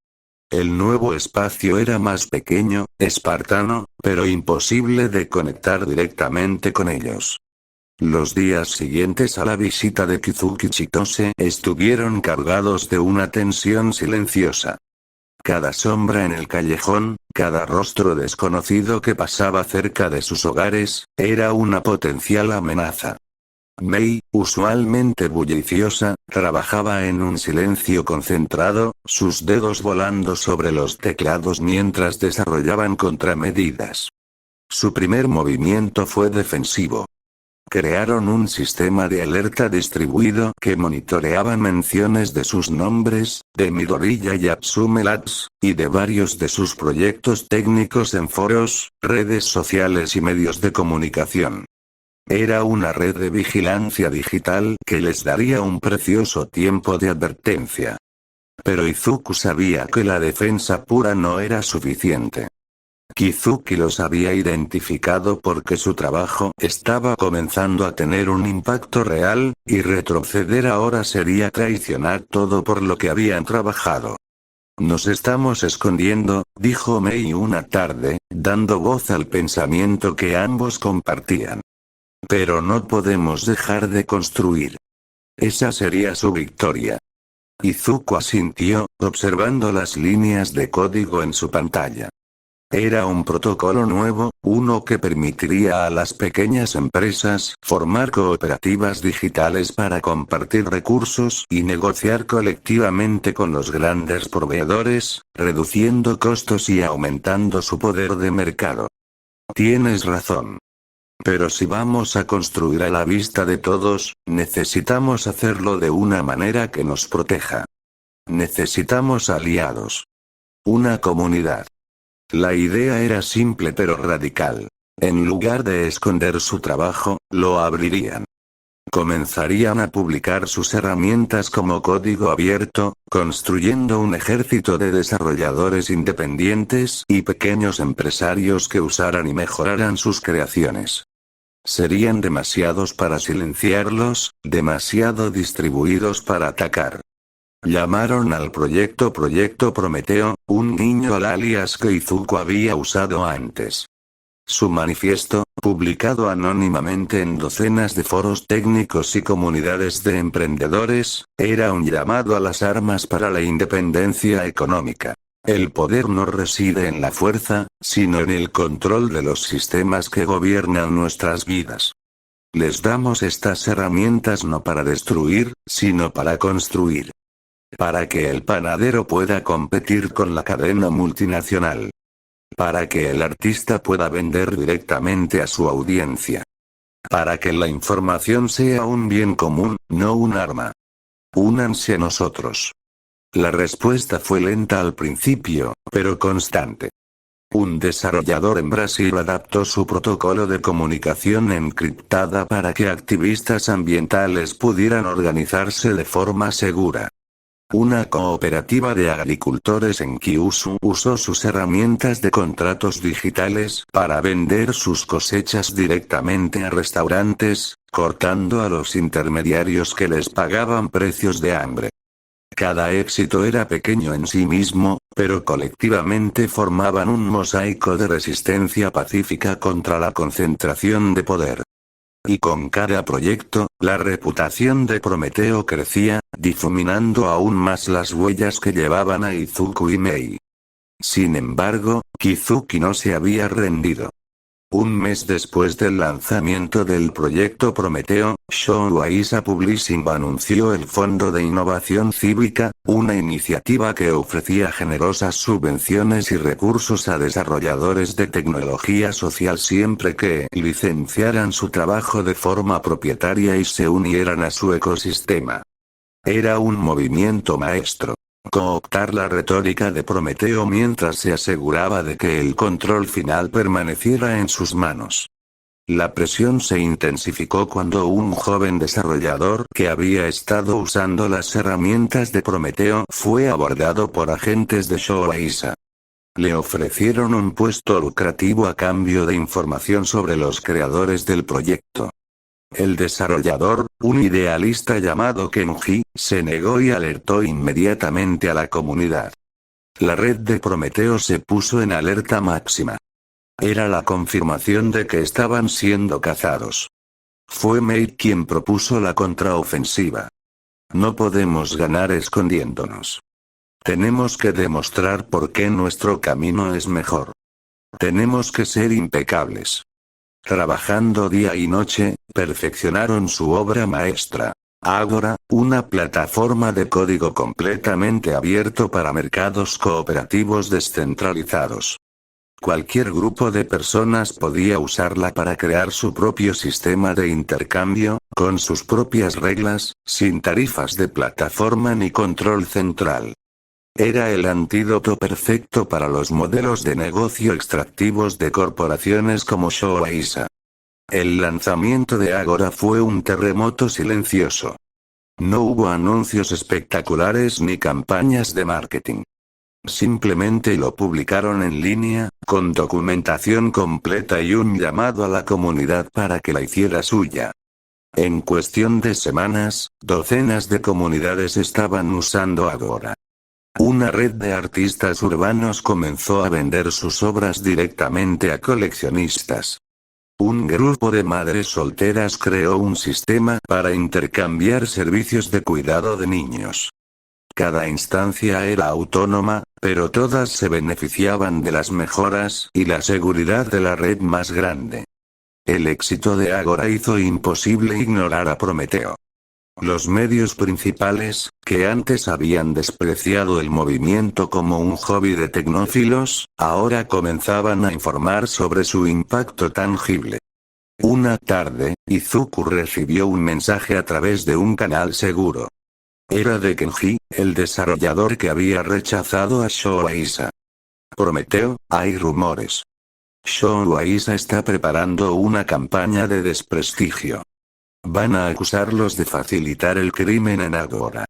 El nuevo espacio era más pequeño, espartano, pero imposible de conectar directamente con ellos. Los días siguientes a la visita de Kizuki Chitose estuvieron cargados de una tensión silenciosa. Cada sombra en el callejón, cada rostro desconocido que pasaba cerca de sus hogares, era una potencial amenaza. Mei, usualmente bulliciosa, trabajaba en un silencio concentrado, sus dedos volando sobre los teclados mientras desarrollaban contramedidas. Su primer movimiento fue defensivo. Crearon un sistema de alerta distribuido que monitoreaba menciones de sus nombres, de Midoriya y Atsume Labs, y de varios de sus proyectos técnicos en foros, redes sociales y medios de comunicación. Era una red de vigilancia digital que les daría un precioso tiempo de advertencia. Pero Izuku sabía que la defensa pura no era suficiente. Kizuki los había identificado porque su trabajo estaba comenzando a tener un impacto real, y retroceder ahora sería traicionar todo por lo que habían trabajado. Nos estamos escondiendo, dijo Mei una tarde, dando voz al pensamiento que ambos compartían. Pero no podemos dejar de construir. Esa sería su victoria. Izuku asintió, observando las líneas de código en su pantalla. Era un protocolo nuevo, uno que permitiría a las pequeñas empresas formar cooperativas digitales para compartir recursos y negociar colectivamente con los grandes proveedores, reduciendo costos y aumentando su poder de mercado. Tienes razón. Pero si vamos a construir a la vista de todos, necesitamos hacerlo de una manera que nos proteja. Necesitamos aliados. Una comunidad. La idea era simple pero radical. En lugar de esconder su trabajo, lo abrirían. Comenzarían a publicar sus herramientas como código abierto, construyendo un ejército de desarrolladores independientes y pequeños empresarios que usaran y mejoraran sus creaciones. Serían demasiados para silenciarlos, demasiado distribuidos para atacar. Llamaron al Proyecto Prometeo, un niño al alias que Izuku había usado antes. Su manifiesto, publicado anónimamente en docenas de foros técnicos y comunidades de emprendedores, era un llamado a las armas para la independencia económica. El poder no reside en la fuerza, sino en el control de los sistemas que gobiernan nuestras vidas. Les damos estas herramientas no para destruir, sino para construir. Para que el panadero pueda competir con la cadena multinacional. Para que el artista pueda vender directamente a su audiencia. Para que la información sea un bien común, no un arma. Únanse a nosotros. La respuesta fue lenta al principio, pero constante. Un desarrollador en Brasil adaptó su protocolo de comunicación encriptada para que activistas ambientales pudieran organizarse de forma segura. Una cooperativa de agricultores en Kyushu usó sus herramientas de contratos digitales para vender sus cosechas directamente a restaurantes, cortando a los intermediarios que les pagaban precios de hambre. Cada éxito era pequeño en sí mismo, pero colectivamente formaban un mosaico de resistencia pacífica contra la concentración de poder. Y con cada proyecto, la reputación de Prometeo crecía, difuminando aún más las huellas que llevaban a Izuku y Mei. Sin embargo, Kizuki no se había rendido. Un mes después del lanzamiento del proyecto Prometeo, Shōwaisa Publishing anunció el Fondo de Innovación Cívica, una iniciativa que ofrecía generosas subvenciones y recursos a desarrolladores de tecnología social siempre que licenciaran su trabajo de forma propietaria y se unieran a su ecosistema. Era un movimiento maestro. Cooptar la retórica de Prometeo mientras se aseguraba de que el control final permaneciera en sus manos. La presión se intensificó cuando un joven desarrollador que había estado usando las herramientas de Prometeo fue abordado por agentes de Shōwaisa. Le ofrecieron un puesto lucrativo a cambio de información sobre los creadores del proyecto. El desarrollador, un idealista llamado Kenji, se negó y alertó inmediatamente a la comunidad. La red de Prometeo se puso en alerta máxima. Era la confirmación de que estaban siendo cazados. Fue Mei quien propuso la contraofensiva. No podemos ganar escondiéndonos. Tenemos que demostrar por qué nuestro camino es mejor. Tenemos que ser impecables. Trabajando día y noche, perfeccionaron su obra maestra. Agora, una plataforma de código completamente abierto para mercados cooperativos descentralizados. Cualquier grupo de personas podía usarla para crear su propio sistema de intercambio, con sus propias reglas, sin tarifas de plataforma ni control central. Era el antídoto perfecto para los modelos de negocio extractivos de corporaciones como Showaisa. El lanzamiento de Agora fue un terremoto silencioso. No hubo anuncios espectaculares ni campañas de marketing. Simplemente lo publicaron en línea, con documentación completa y un llamado a la comunidad para que la hiciera suya. En cuestión de semanas, docenas de comunidades estaban usando Agora. Una red de artistas urbanos comenzó a vender sus obras directamente a coleccionistas. Un grupo de madres solteras creó un sistema para intercambiar servicios de cuidado de niños. Cada instancia era autónoma, pero todas se beneficiaban de las mejoras y la seguridad de la red más grande. El éxito de Agora hizo imposible ignorar a Prometeo. Los medios principales, que antes habían despreciado el movimiento como un hobby de tecnófilos, ahora comenzaban a informar sobre su impacto tangible. Una tarde, Izuku recibió un mensaje a través de un canal seguro. Era de Kenji, el desarrollador que había rechazado a Showaisa. Prometeo, hay rumores. Showaisa está preparando una campaña de desprestigio. Van a acusarlos de facilitar el crimen en Agora.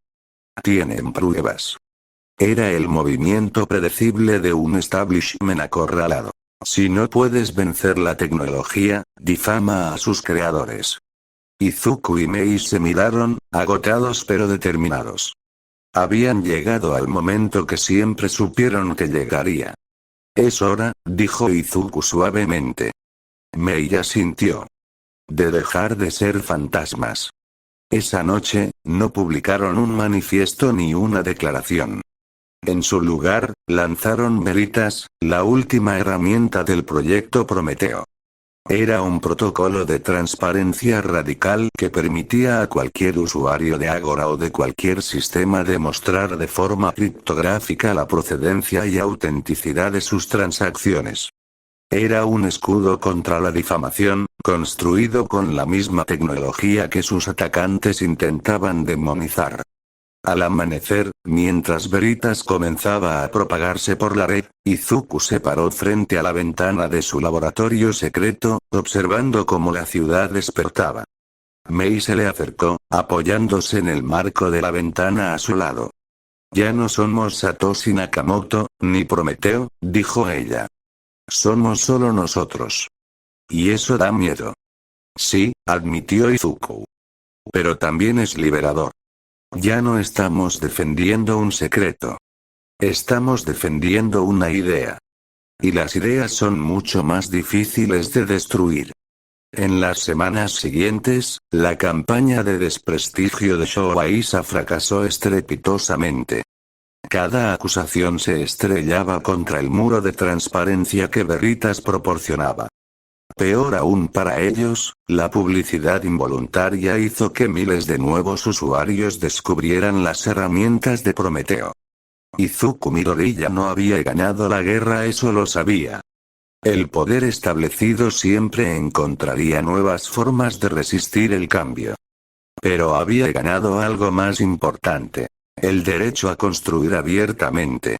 Tienen pruebas. Era el movimiento predecible de un establishment acorralado. Si no puedes vencer la tecnología, difama a sus creadores. Izuku y Mei se miraron, agotados pero determinados. Habían llegado al momento que siempre supieron que llegaría. Es hora, dijo Izuku suavemente. Mei asintió. De dejar de ser fantasmas. Esa noche, no publicaron un manifiesto ni una declaración. En su lugar, lanzaron Veritas, la última herramienta del proyecto Prometeo. Era un protocolo de transparencia radical que permitía a cualquier usuario de Agora o de cualquier sistema demostrar de forma criptográfica la procedencia y autenticidad de sus transacciones. Era un escudo contra la difamación, construido con la misma tecnología que sus atacantes intentaban demonizar. Al amanecer, mientras Veritas comenzaba a propagarse por la red, Izuku se paró frente a la ventana de su laboratorio secreto, observando cómo la ciudad despertaba. Mei se le acercó, apoyándose en el marco de la ventana a su lado. Ya no somos Satoshi Nakamoto, ni Prometeo, dijo ella. Somos solo nosotros. Y eso da miedo. Sí, admitió Izuku. Pero también es liberador. Ya no estamos defendiendo un secreto. Estamos defendiendo una idea. Y las ideas son mucho más difíciles de destruir. En las semanas siguientes, la campaña de desprestigio de Showaisa fracasó estrepitosamente. Cada acusación se estrellaba contra el muro de transparencia que Veritas proporcionaba. Peor aún para ellos, la publicidad involuntaria hizo que miles de nuevos usuarios descubrieran las herramientas de Prometeo. Izuku Midori ya no había ganado la guerra, eso lo sabía. El poder establecido siempre encontraría nuevas formas de resistir el cambio. Pero había ganado algo más importante. El derecho a construir abiertamente.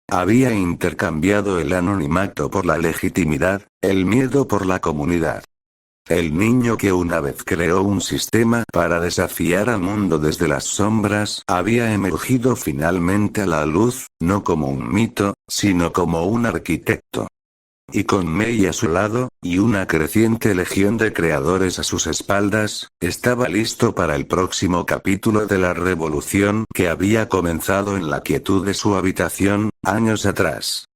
Había intercambiado el anonimato por la legitimidad, el miedo por la comunidad. El niño que una vez creó un sistema para desafiar al mundo desde las sombras había emergido finalmente a la luz, no como un mito, sino como un arquitecto. Y con Mei a su lado, y una creciente legión de creadores a sus espaldas, estaba listo para el próximo capítulo de la revolución que había comenzado en la quietud de su habitación, años atrás.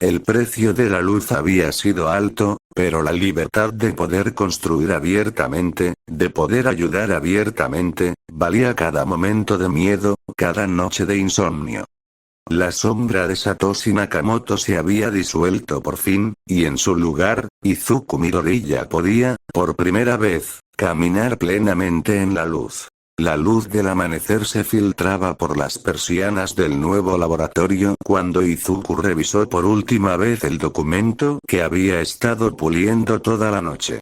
El precio de la luz había sido alto, pero la libertad de poder construir abiertamente, de poder ayudar abiertamente, valía cada momento de miedo, cada noche de insomnio. La sombra de Satoshi Nakamoto se había disuelto por fin, y en su lugar, Izuku Midoriya podía, por primera vez, caminar plenamente en la luz. La luz del amanecer se filtraba por las persianas del nuevo laboratorio cuando Izuku revisó por última vez el documento que había estado puliendo toda la noche.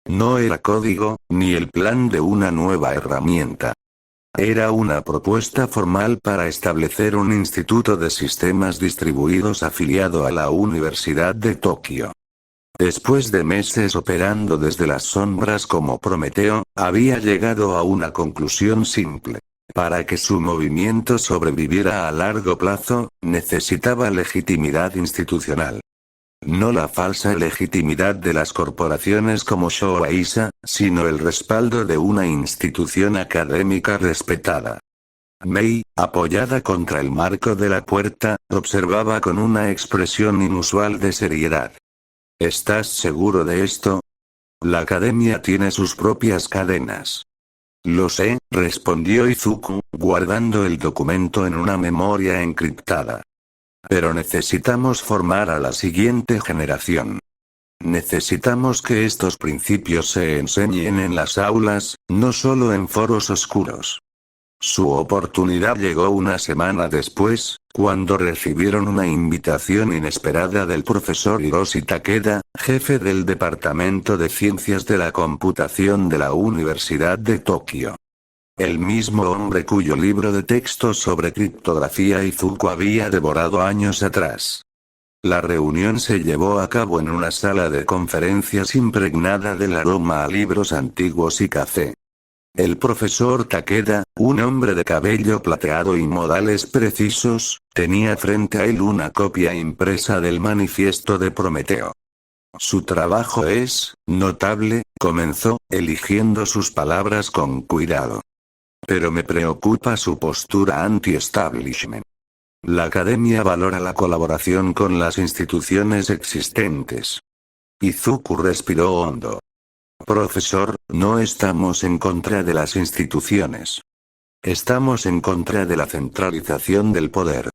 No era código, ni el plan de una nueva herramienta. Era una propuesta formal para establecer un instituto de sistemas distribuidos afiliado a la Universidad de Tokio. Después de meses operando desde las sombras como Prometeo, había llegado a una conclusión simple. Para que su movimiento sobreviviera a largo plazo, necesitaba legitimidad institucional. No la falsa legitimidad de las corporaciones como Showa-Isa, sino el respaldo de una institución académica respetada. Mei, apoyada contra el marco de la puerta, observaba con una expresión inusual de seriedad. ¿Estás seguro de esto? La academia tiene sus propias cadenas. Lo sé, respondió Izuku, guardando el documento en una memoria encriptada. Pero necesitamos formar a la siguiente generación. Necesitamos que estos principios se enseñen en las aulas, no solo en foros oscuros. Su oportunidad llegó una semana después, cuando recibieron una invitación inesperada del profesor Hiroshi Takeda, jefe del Departamento de Ciencias de la Computación de la Universidad de Tokio. El mismo hombre cuyo libro de texto sobre criptografía Izuku había devorado años atrás. La reunión se llevó a cabo en una sala de conferencias impregnada del aroma a libros antiguos y café. El profesor Takeda, un hombre de cabello plateado y modales precisos, tenía frente a él una copia impresa del manifiesto de Prometeo. Su trabajo es notable, comenzó, eligiendo sus palabras con cuidado. Pero me preocupa su postura anti-establishment. La academia valora la colaboración con las instituciones existentes. Izuku respiró hondo. Profesor, no estamos en contra de las instituciones. Estamos en contra de la centralización del poder.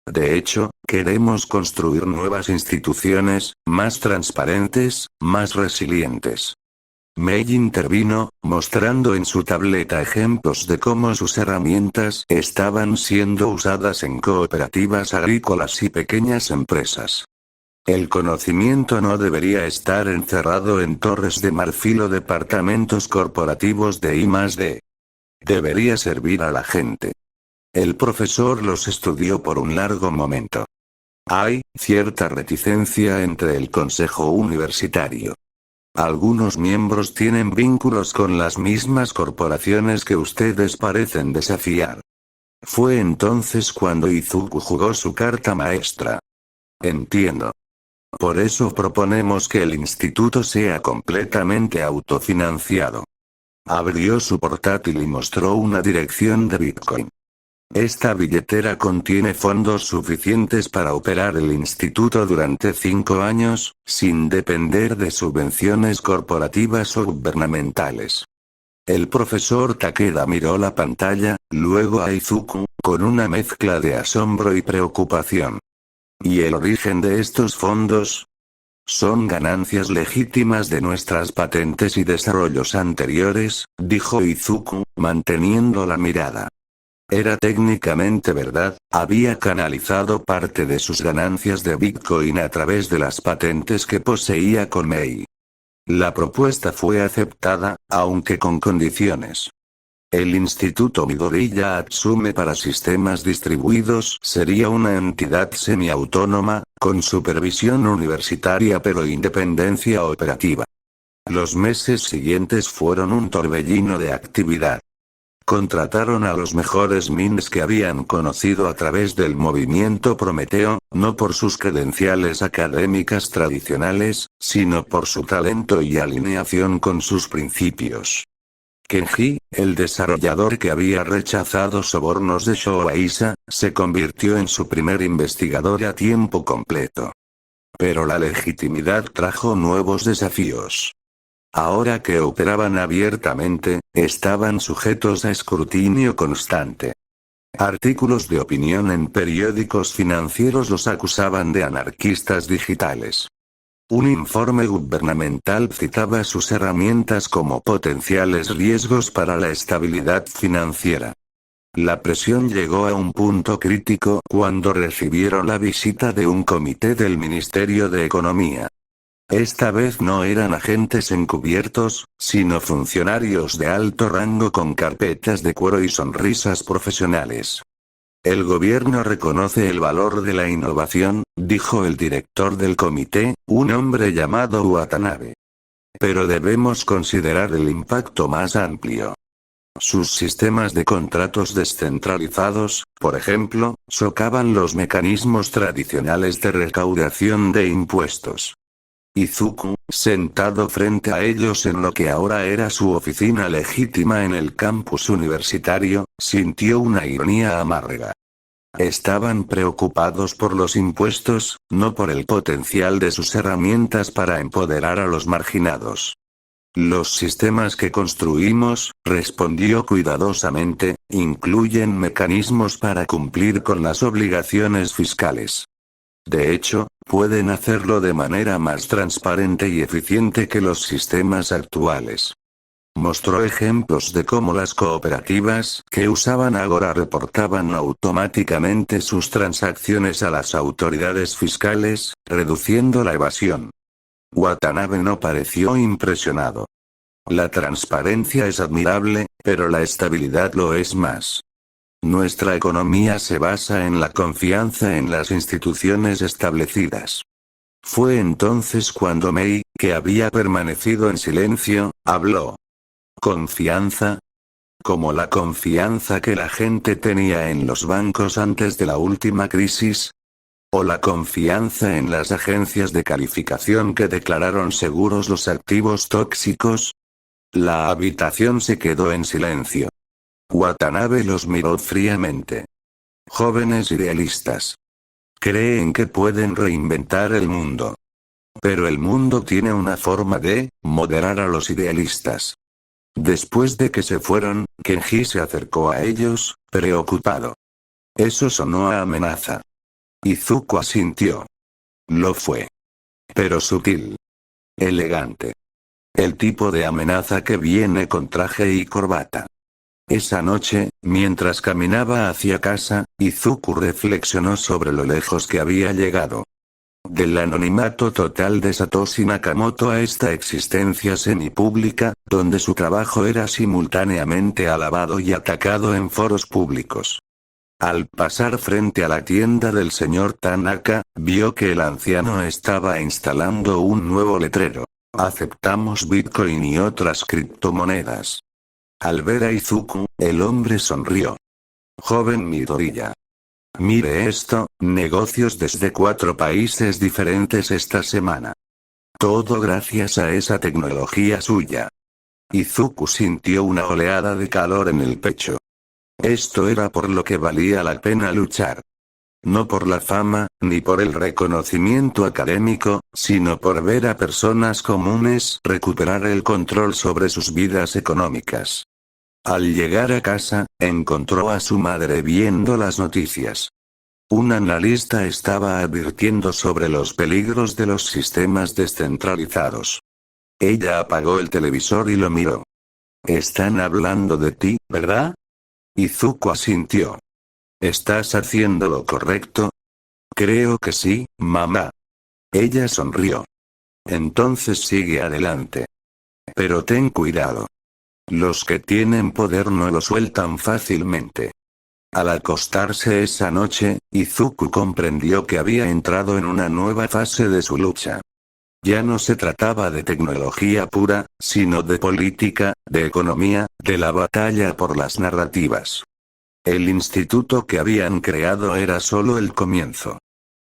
De hecho, queremos construir nuevas instituciones, más transparentes, más resilientes. Mei intervino, mostrando en su tableta ejemplos de cómo sus herramientas estaban siendo usadas en cooperativas agrícolas y pequeñas empresas. El conocimiento no debería estar encerrado en torres de marfil o departamentos corporativos de I+D. Debería servir a la gente. El profesor los estudió por un largo momento. Hay cierta reticencia entre el consejo universitario. Algunos miembros tienen vínculos con las mismas corporaciones que ustedes parecen desafiar. Fue entonces cuando Izuku jugó su carta maestra. Entiendo. Por eso proponemos que el instituto sea completamente autofinanciado. Abrió su portátil y mostró una dirección de Bitcoin. Esta billetera contiene fondos suficientes para operar el instituto durante 5 años, sin depender de subvenciones corporativas o gubernamentales. El profesor Takeda miró la pantalla, luego a Izuku, con una mezcla de asombro y preocupación. ¿Y el origen de estos fondos? Son ganancias legítimas de nuestras patentes y desarrollos anteriores, dijo Izuku, manteniendo la mirada. Era técnicamente verdad, había canalizado parte de sus ganancias de Bitcoin a través de las patentes que poseía con Mei. La propuesta fue aceptada, aunque con condiciones. El Instituto Midoriya Atsume para Sistemas Distribuidos sería una entidad semiautónoma, con supervisión universitaria pero independencia operativa. Los meses siguientes fueron un torbellino de actividad. Contrataron a los mejores minds que habían conocido a través del movimiento Prometeo, no por sus credenciales académicas tradicionales, sino por su talento y alineación con sus principios. Kenji, el desarrollador que había rechazado sobornos de Showa-Isa, se convirtió en su primer investigador a tiempo completo. Pero la legitimidad trajo nuevos desafíos. Ahora que operaban abiertamente, estaban sujetos a escrutinio constante. Artículos de opinión en periódicos financieros los acusaban de anarquistas digitales. Un informe gubernamental citaba sus herramientas como potenciales riesgos para la estabilidad financiera. La presión llegó a un punto crítico cuando recibieron la visita de un comité del Ministerio de Economía. Esta vez no eran agentes encubiertos, sino funcionarios de alto rango con carpetas de cuero y sonrisas profesionales. El gobierno reconoce el valor de la innovación, dijo el director del comité, un hombre llamado Watanabe. Pero debemos considerar el impacto más amplio. Sus sistemas de contratos descentralizados, por ejemplo, socavan los mecanismos tradicionales de recaudación de impuestos. Izuku, sentado frente a ellos en lo que ahora era su oficina legítima en el campus universitario, sintió una ironía amarga. Estaban preocupados por los impuestos, no por el potencial de sus herramientas para empoderar a los marginados. Los sistemas que construimos, respondió cuidadosamente, incluyen mecanismos para cumplir con las obligaciones fiscales. De hecho, pueden hacerlo de manera más transparente y eficiente que los sistemas actuales. Mostró ejemplos de cómo las cooperativas que usaban Agora reportaban automáticamente sus transacciones a las autoridades fiscales, reduciendo la evasión. Watanabe no pareció impresionado. La transparencia es admirable, pero la estabilidad lo es más. Nuestra economía se basa en la confianza en las instituciones establecidas. Fue entonces cuando Mei, que había permanecido en silencio, habló. ¿Confianza? ¿Como la confianza que la gente tenía en los bancos antes de la última crisis? ¿O la confianza en las agencias de calificación que declararon seguros los activos tóxicos? La habitación se quedó en silencio. Watanabe los miró fríamente. Jóvenes idealistas. Creen que pueden reinventar el mundo. Pero el mundo tiene una forma de moderar a los idealistas. Después de que se fueron, Kenji se acercó a ellos, preocupado. Eso sonó a amenaza. Izuku asintió. Lo fue. Pero sutil. Elegante. El tipo de amenaza que viene con traje y corbata. Esa noche, mientras caminaba hacia casa, Izuku reflexionó sobre lo lejos que había llegado. Del anonimato total de Satoshi Nakamoto a esta existencia semipública, donde su trabajo era simultáneamente alabado y atacado en foros públicos. Al pasar frente a la tienda del señor Tanaka, vio que el anciano estaba instalando un nuevo letrero. Aceptamos Bitcoin y otras criptomonedas. Al ver a Izuku, el hombre sonrió. Joven Midoriya. Mire esto, negocios desde 4 países diferentes esta semana. Todo gracias a esa tecnología suya. Izuku sintió una oleada de calor en el pecho. Esto era por lo que valía la pena luchar. No por la fama, ni por el reconocimiento académico, sino por ver a personas comunes recuperar el control sobre sus vidas económicas. Al llegar a casa, encontró a su madre viendo las noticias. Un analista estaba advirtiendo sobre los peligros de los sistemas descentralizados. Ella apagó el televisor y lo miró. Están hablando de ti, ¿verdad? Izuku asintió. ¿Estás haciendo lo correcto? Creo que sí, mamá. Ella sonrió. Entonces sigue adelante. Pero ten cuidado. Los que tienen poder no lo sueltan fácilmente. Al acostarse esa noche, Izuku comprendió que había entrado en una nueva fase de su lucha. Ya no se trataba de tecnología pura, sino de política, de economía, de la batalla por las narrativas. El instituto que habían creado era solo el comienzo.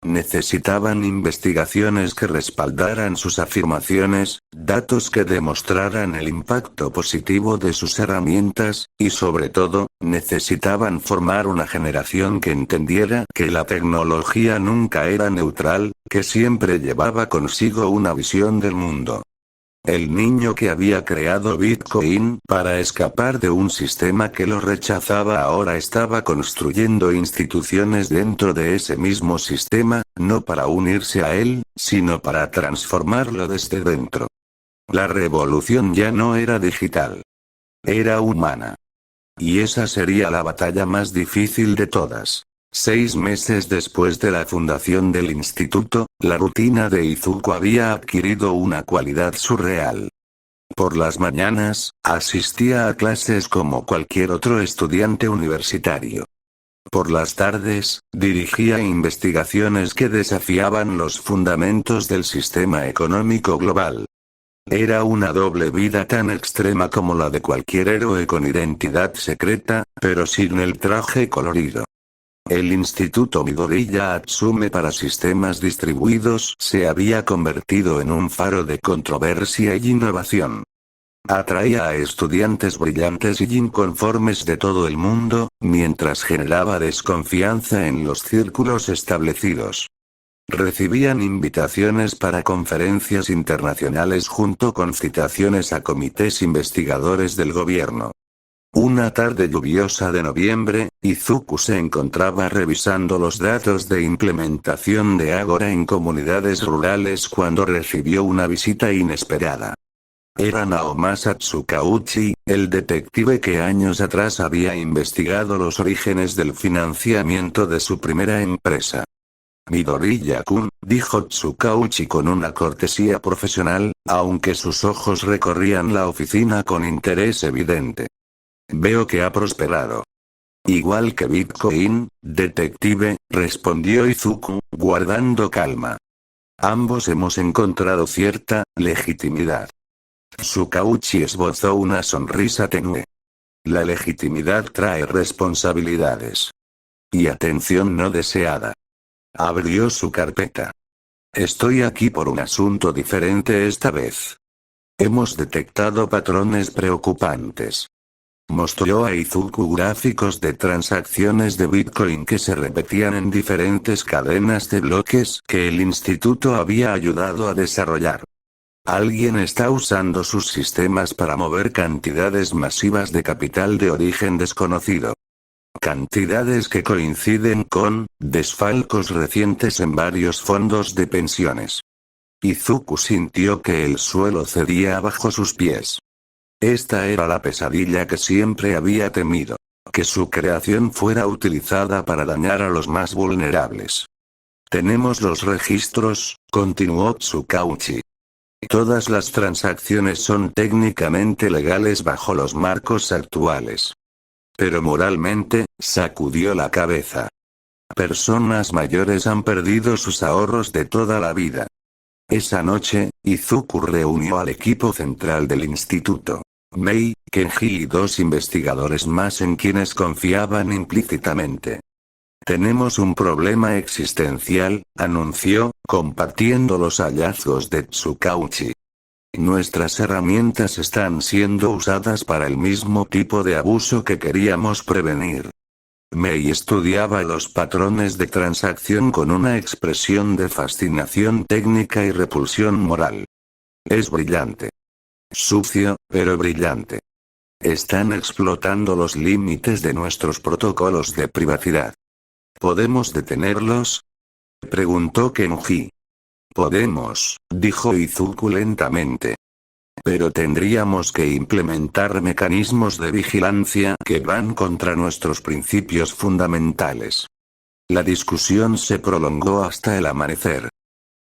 Necesitaban investigaciones que respaldaran sus afirmaciones, datos que demostraran el impacto positivo de sus herramientas, y sobre todo, necesitaban formar una generación que entendiera que la tecnología nunca era neutral, que siempre llevaba consigo una visión del mundo. El niño que había creado Bitcoin para escapar de un sistema que lo rechazaba ahora estaba construyendo instituciones dentro de ese mismo sistema, no para unirse a él, sino para transformarlo desde dentro. La revolución ya no era digital. Era humana. Y esa sería la batalla más difícil de todas. 6 meses después de la fundación del instituto, la rutina de Izuku había adquirido una cualidad surreal. Por las mañanas, asistía a clases como cualquier otro estudiante universitario. Por las tardes, dirigía investigaciones que desafiaban los fundamentos del sistema económico global. Era una doble vida tan extrema como la de cualquier héroe con identidad secreta, pero sin el traje colorido. El Instituto Midoriya Atsume para Sistemas Distribuidos se había convertido en un faro de controversia y innovación. Atraía a estudiantes brillantes y inconformes de todo el mundo, mientras generaba desconfianza en los círculos establecidos. Recibían invitaciones para conferencias internacionales junto con citaciones a comités investigadores del gobierno. Una tarde lluviosa de noviembre, Izuku se encontraba revisando los datos de implementación de Agora en comunidades rurales cuando recibió una visita inesperada. Era Naomasa Tsukauchi, el detective que años atrás había investigado los orígenes del financiamiento de su primera empresa. Midoriya-kun, dijo Tsukauchi con una cortesía profesional, aunque sus ojos recorrían la oficina con interés evidente. Veo que ha prosperado. Igual que Bitcoin, detective, respondió Izuku, guardando calma. Ambos hemos encontrado cierta legitimidad. Tsukauchi esbozó una sonrisa tenue. La legitimidad trae responsabilidades. Y atención no deseada. Abrió su carpeta. Estoy aquí por un asunto diferente esta vez. Hemos detectado patrones preocupantes. Mostró a Izuku gráficos de transacciones de Bitcoin que se repetían en diferentes cadenas de bloques que el instituto había ayudado a desarrollar. Alguien está usando sus sistemas para mover cantidades masivas de capital de origen desconocido. Cantidades que coinciden con desfalcos recientes en varios fondos de pensiones. Izuku sintió que el suelo cedía bajo sus pies. Esta era la pesadilla que siempre había temido. Que su creación fuera utilizada para dañar a los más vulnerables. Tenemos los registros, continuó Tsukauchi. Todas las transacciones son técnicamente legales bajo los marcos actuales. Pero moralmente, sacudió la cabeza. Personas mayores han perdido sus ahorros de toda la vida. Esa noche, Izuku reunió al equipo central del instituto. Mei, Kenji y 2 investigadores más en quienes confiaban implícitamente. Tenemos un problema existencial, anunció, compartiendo los hallazgos de Tsukauchi. Nuestras herramientas están siendo usadas para el mismo tipo de abuso que queríamos prevenir. Mei estudiaba los patrones de transacción con una expresión de fascinación técnica y repulsión moral. Es brillante. Sucio, pero brillante. Están explotando los límites de nuestros protocolos de privacidad. ¿Podemos detenerlos?, preguntó Kenji. Podemos, dijo Izuku lentamente. Pero tendríamos que implementar mecanismos de vigilancia que van contra nuestros principios fundamentales. La discusión se prolongó hasta el amanecer.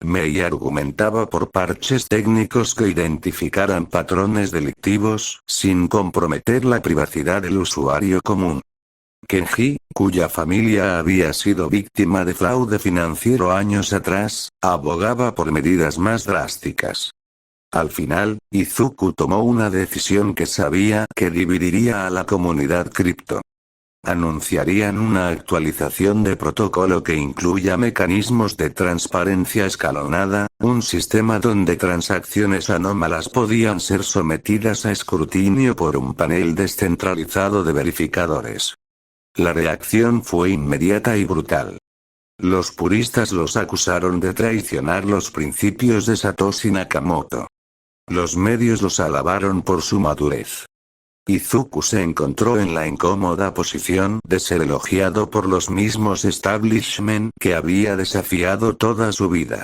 Mei argumentaba por parches técnicos que identificaran patrones delictivos, sin comprometer la privacidad del usuario común. Kenji, cuya familia había sido víctima de fraude financiero años atrás, abogaba por medidas más drásticas. Al final, Izuku tomó una decisión que sabía que dividiría a la comunidad cripto. Anunciarían una actualización de protocolo que incluya mecanismos de transparencia escalonada, un sistema donde transacciones anómalas podían ser sometidas a escrutinio por un panel descentralizado de verificadores. La reacción fue inmediata y brutal. Los puristas los acusaron de traicionar los principios de Satoshi Nakamoto. Los medios los alabaron por su madurez. Izuku se encontró en la incómoda posición de ser elogiado por los mismos establishment que había desafiado toda su vida.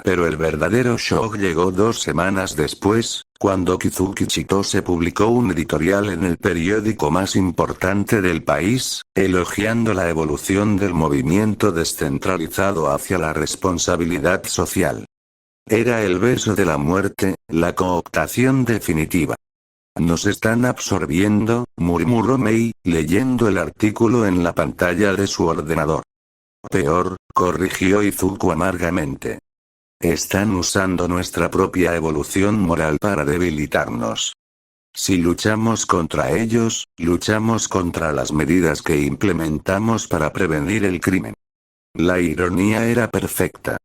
Pero el verdadero shock llegó 2 semanas después, cuando Kizuki Chitose publicó un editorial en el periódico más importante del país, elogiando la evolución del movimiento descentralizado hacia la responsabilidad social. Era el beso de la muerte, la cooptación definitiva. Nos están absorbiendo, murmuró Mei, leyendo el artículo en la pantalla de su ordenador. Peor, corrigió Izuku amargamente. Están usando nuestra propia evolución moral para debilitarnos. Si luchamos contra ellos, luchamos contra las medidas que implementamos para prevenir el crimen. La ironía era perfecta.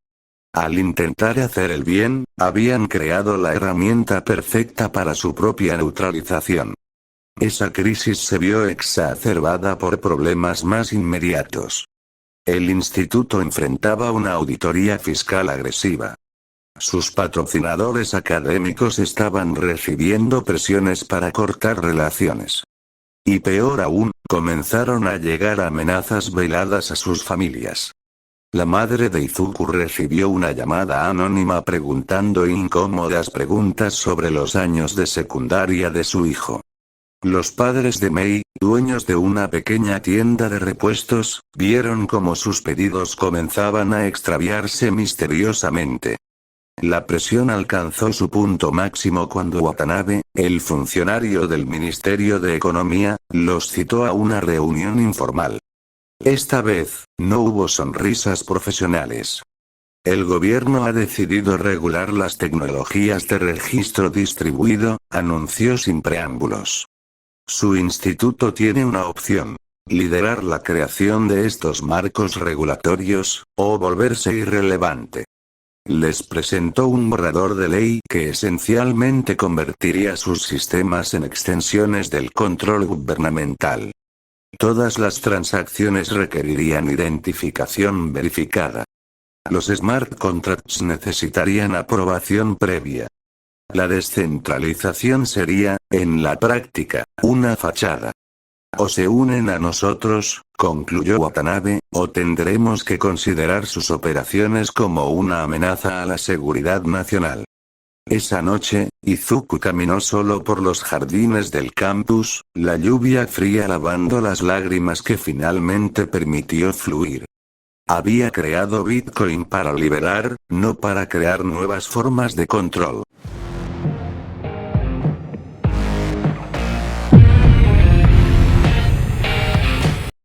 Al intentar hacer el bien, habían creado la herramienta perfecta para su propia neutralización. Esa crisis se vio exacerbada por problemas más inmediatos. El instituto enfrentaba una auditoría fiscal agresiva. Sus patrocinadores académicos estaban recibiendo presiones para cortar relaciones. Y peor aún, comenzaron a llegar amenazas veladas a sus familias. La madre de Izuku recibió una llamada anónima preguntando incómodas preguntas sobre los años de secundaria de su hijo. Los padres de Mei, dueños de una pequeña tienda de repuestos, vieron cómo sus pedidos comenzaban a extraviarse misteriosamente. La presión alcanzó su punto máximo cuando Watanabe, el funcionario del Ministerio de Economía, los citó a una reunión informal. Esta vez, no hubo sonrisas profesionales. El gobierno ha decidido regular las tecnologías de registro distribuido, anunció sin preámbulos. Su instituto tiene una opción: liderar la creación de estos marcos regulatorios, o volverse irrelevante. Les presentó un borrador de ley que esencialmente convertiría sus sistemas en extensiones del control gubernamental. Todas las transacciones requerirían identificación verificada. Los smart contracts necesitarían aprobación previa. La descentralización sería, en la práctica, una fachada. O se unen a nosotros, concluyó Watanabe, o tendremos que considerar sus operaciones como una amenaza a la seguridad nacional. Esa noche, Izuku caminó solo por los jardines del campus, la lluvia fría lavando las lágrimas que finalmente permitió fluir. Había creado Bitcoin para liberar, no para crear nuevas formas de control.